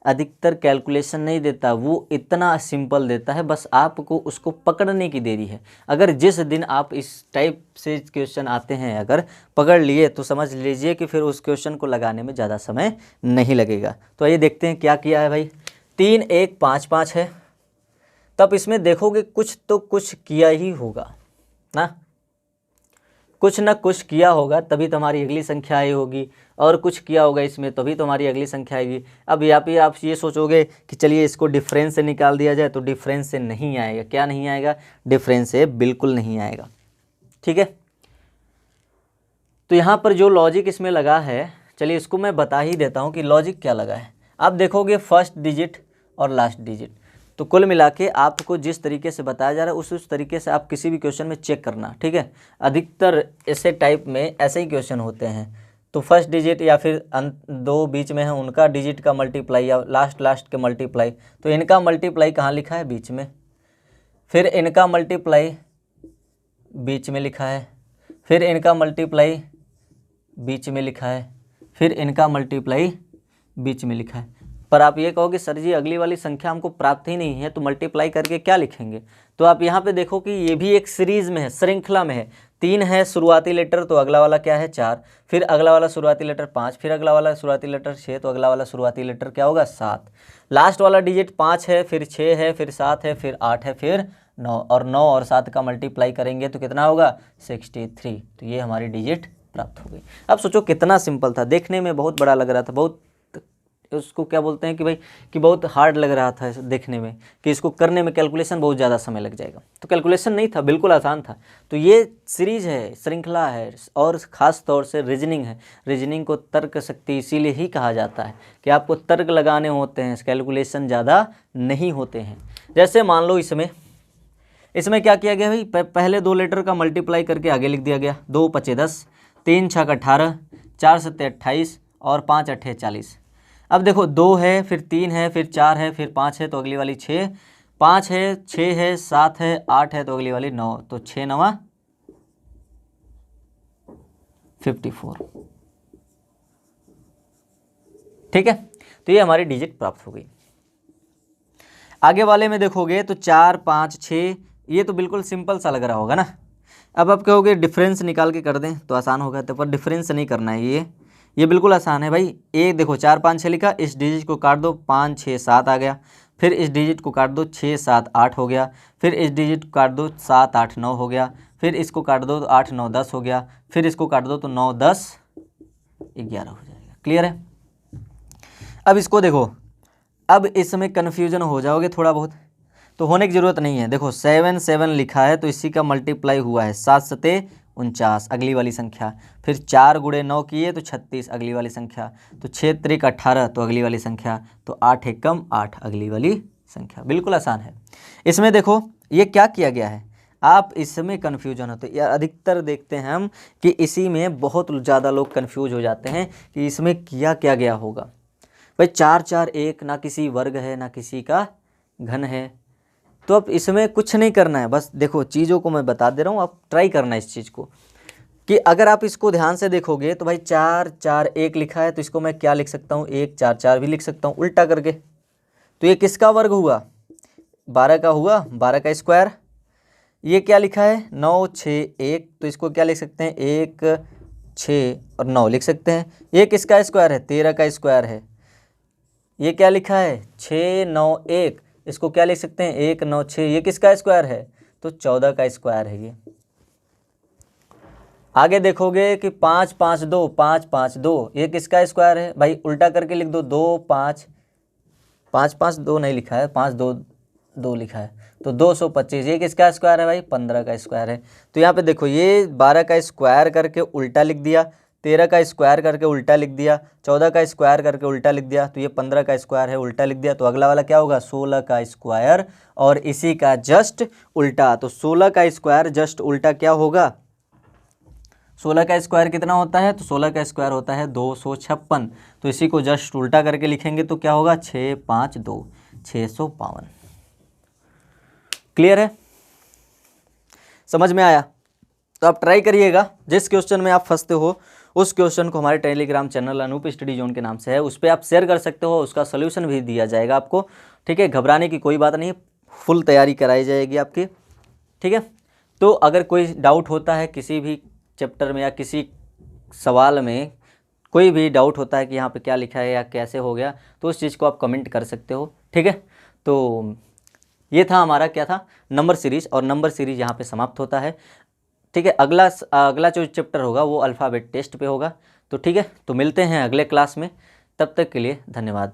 अधिकतर कैलकुलेशन नहीं देता, वो इतना सिंपल देता है, बस आपको उसको पकड़ने की देरी है। अगर जिस दिन आप इस टाइप से क्वेश्चन आते हैं अगर पकड़ लिए तो समझ लीजिए कि फिर उस क्वेश्चन को लगाने में ज़्यादा समय नहीं लगेगा। तो आइए देखते हैं क्या किया है भाई। 3 1 5 5 है, तब इसमें देखोगे कुछ तो कुछ किया ही होगा ना, कुछ ना कुछ किया होगा तभी तुम्हारी अगली संख्या आई होगी, और कुछ किया होगा इसमें तभी तुम्हारी अगली संख्या आएगी। अब यहाँ पे आप ये सोचोगे कि चलिए इसको डिफरेंस से निकाल दिया जाए, तो डिफरेंस से नहीं आएगा। क्या नहीं आएगा? डिफरेंस से बिल्कुल नहीं आएगा। ठीक है, तो यहाँ पर जो लॉजिक इसमें लगा है, चलिए इसको मैं बता ही देता हूँ कि लॉजिक क्या लगा है। आप देखोगे फर्स्ट डिजिट और लास्ट डिजिट, तो कुल मिला के आपको जिस तरीके से बताया जा रहा है उस तरीके से आप किसी भी क्वेश्चन में चेक करना। ठीक है, अधिकतर ऐसे टाइप में ऐसे ही क्वेश्चन होते हैं। तो फर्स्ट डिजिट या फिर दो बीच में है उनका डिजिट का मल्टीप्लाई या लास्ट के मल्टीप्लाई, तो इनका मल्टीप्लाई कहाँ लिखा है? बीच में। फिर इनका मल्टीप्लाई बीच में लिखा है, फिर इनका मल्टीप्लाई बीच में लिखा है, फिर इनका मल्टीप्लाई बीच में लिखा है। पर आप ये कहोगे सर जी अगली वाली संख्या हमको प्राप्त ही नहीं है, तो मल्टीप्लाई करके क्या लिखेंगे? तो आप यहाँ पे देखो कि ये भी एक सीरीज में है, श्रृंखला में है। 3 है शुरुआती लेटर, तो अगला वाला क्या है? 4, फिर अगला वाला शुरुआती लेटर 5, फिर अगला वाला शुरुआती लेटर 6, तो अगला वाला शुरुआती लेटर क्या होगा? 7। लास्ट वाला डिजिट 5 है, फिर 6 है, फिर 7 है, फिर 8 है, फिर 9, और 9 और 7 का मल्टीप्लाई करेंगे तो कितना होगा? 63। तो ये हमारी डिजिट प्राप्त हो गई। अब सोचो कितना सिंपल था, देखने में बहुत बड़ा लग रहा था, बहुत उसको क्या बोलते हैं कि भाई कि बहुत हार्ड लग रहा था देखने में, कि इसको करने में कैलकुलेशन बहुत ज़्यादा समय लग जाएगा। तो कैलकुलेशन नहीं था, बिल्कुल आसान था। तो ये सीरीज है, श्रृंखला है, और ख़ास तौर से रीजनिंग है। रीजनिंग को तर्क शक्ति इसीलिए ही कहा जाता है कि आपको तर्क लगाने होते हैं, कैलकुलेशन ज़्यादा नहीं होते हैं। जैसे मान लो इसमें क्या किया गया भाई? पहले 2 लेटर का मल्टीप्लाई करके आगे लिख दिया गया। 2 5 10, 3 6 18, 4 7 28 और 5 8 40। अब देखो 2 है, फिर 3 है, फिर 4 है, फिर 5 है, तो अगली वाली 6, 5 है, 6 है, 7 है, 8 है, तो अगली वाली 9, तो 6 9 54। ठीक है, तो ये हमारी डिजिट प्राप्त हो गई। आगे वाले में देखोगे तो 4 5 6, ये तो बिल्कुल सिंपल सा लग रहा होगा ना। अब आप कहोगे डिफरेंस निकाल के कर दें तो आसान होगा, तो पर डिफरेंस नहीं करना है, ये बिल्कुल आसान है भाई। एक देखो 4 5 6 लिखा, इस डिजिट को काट दो, 5 6 7 आ गया, फिर इस डिजिट को काट दो, 6 7 8 हो गया, फिर इस डिजिट को काट दो, 7 8 9 हो गया, फिर इसको काट दो तो 8 9 10 हो गया, फिर इसको काट दो तो 9 10 11 हो जाएगा। क्लियर है? अब इसको देखो, अब इसमें कन्फ्यूजन हो जाओगे थोड़ा बहुत, तो होने की ज़रूरत नहीं है। देखो 7 7 लिखा है, तो इसी का मल्टीप्लाई हुआ है 7 7 49, अगली वाली संख्या। फिर 4 गुणे 9 किए तो 36, अगली वाली संख्या। तो 6 3 18, तो अगली वाली संख्या। तो 8 1 8, अगली वाली संख्या। बिल्कुल आसान है। इसमें देखो ये क्या किया गया है, आप इसमें कन्फ्यूजन होते हैं। अधिकतर देखते हैं हम कि इसी में बहुत ज़्यादा लोग कन्फ्यूज हो जाते हैं कि इसमें किया क्या गया होगा। भाई 4 4 1 ना किसी वर्ग है ना किसी का घन है, तो अब इसमें कुछ नहीं करना है। बस देखो चीज़ों को मैं बता दे रहा हूँ, आप ट्राई करना इस चीज़ को कि अगर आप इसको ध्यान से देखोगे तो भाई 4 4 1 लिखा है, तो इसको मैं क्या लिख सकता हूँ? 1 4 4 भी लिख सकता हूँ उल्टा करके। तो ये किसका वर्ग हुआ? 12 का हुआ, 12 का स्क्वायर। ये क्या लिखा है? 9 6 1, तो इसको क्या लिख सकते हैं? 1 6 और 9 लिख सकते हैं। ये किसका स्क्वायर है? 13 का स्क्वायर है। ये क्या लिखा है? 6 9 1, इसको क्या लिख सकते हैं? 1 9 6। ये किसका स्क्वायर है? तो 14 का स्क्वायर है ये। आगे देखोगे कि 5 5 2 5 5 2, ये किसका स्क्वायर है? भाई उल्टा करके लिख दो, 2 5 5 5 2 नहीं लिखा है, 5 2 2 लिखा है, तो 225। ये किसका स्क्वायर है भाई? 15 का स्क्वायर है। तो यहाँ पे देखो ये 12 का स्क्वायर करके उल्टा लिख दिया, 13 का स्क्वायर करके उल्टा लिख दिया, 14 का स्क्वायर करके उल्टा लिख दिया, तो ये 15 का स्क्वायर है उल्टा लिख दिया। तो अगला वाला क्या होगा? 16 का स्क्वायर, और इसी का जस्ट उल्टा। तो 16 का स्क्वायर जस्ट उल्टा क्या होगा? 16 का स्क्वायर कितना होता है, तो 16 का स्क्वायर होता है 256। तो इसी को जस्ट उल्टा करके लिखेंगे तो क्या होगा, 652, 652। क्लियर है, समझ में आया? तो आप ट्राई करिएगा, जिस क्वेश्चन में आप फंसते हो उस क्वेश्चन को हमारे Telegram channel Anoop study zone के नाम से है, उस पर आप शेयर कर सकते हो, उसका सोल्यूशन भी दिया जाएगा आपको। ठीक है, घबराने की कोई बात नहीं, फुल तैयारी कराई जाएगी आपकी। ठीक है, तो अगर कोई डाउट होता है किसी भी चैप्टर में या किसी सवाल में, कोई भी डाउट होता है कि यहाँ पे क्या लिखा है या कैसे हो गया, तो उस चीज़ को आप कमेंट कर सकते हो। ठीक है, तो ये था हमारा क्या था, नंबर सीरीज, और नंबर सीरीज यहाँ पे समाप्त होता है। ठीक है, अगला जो चैप्टर होगा वो अल्फ़ाबेट टेस्ट पे होगा। तो ठीक है, तो मिलते हैं अगले क्लास में, तब तक के लिए धन्यवाद।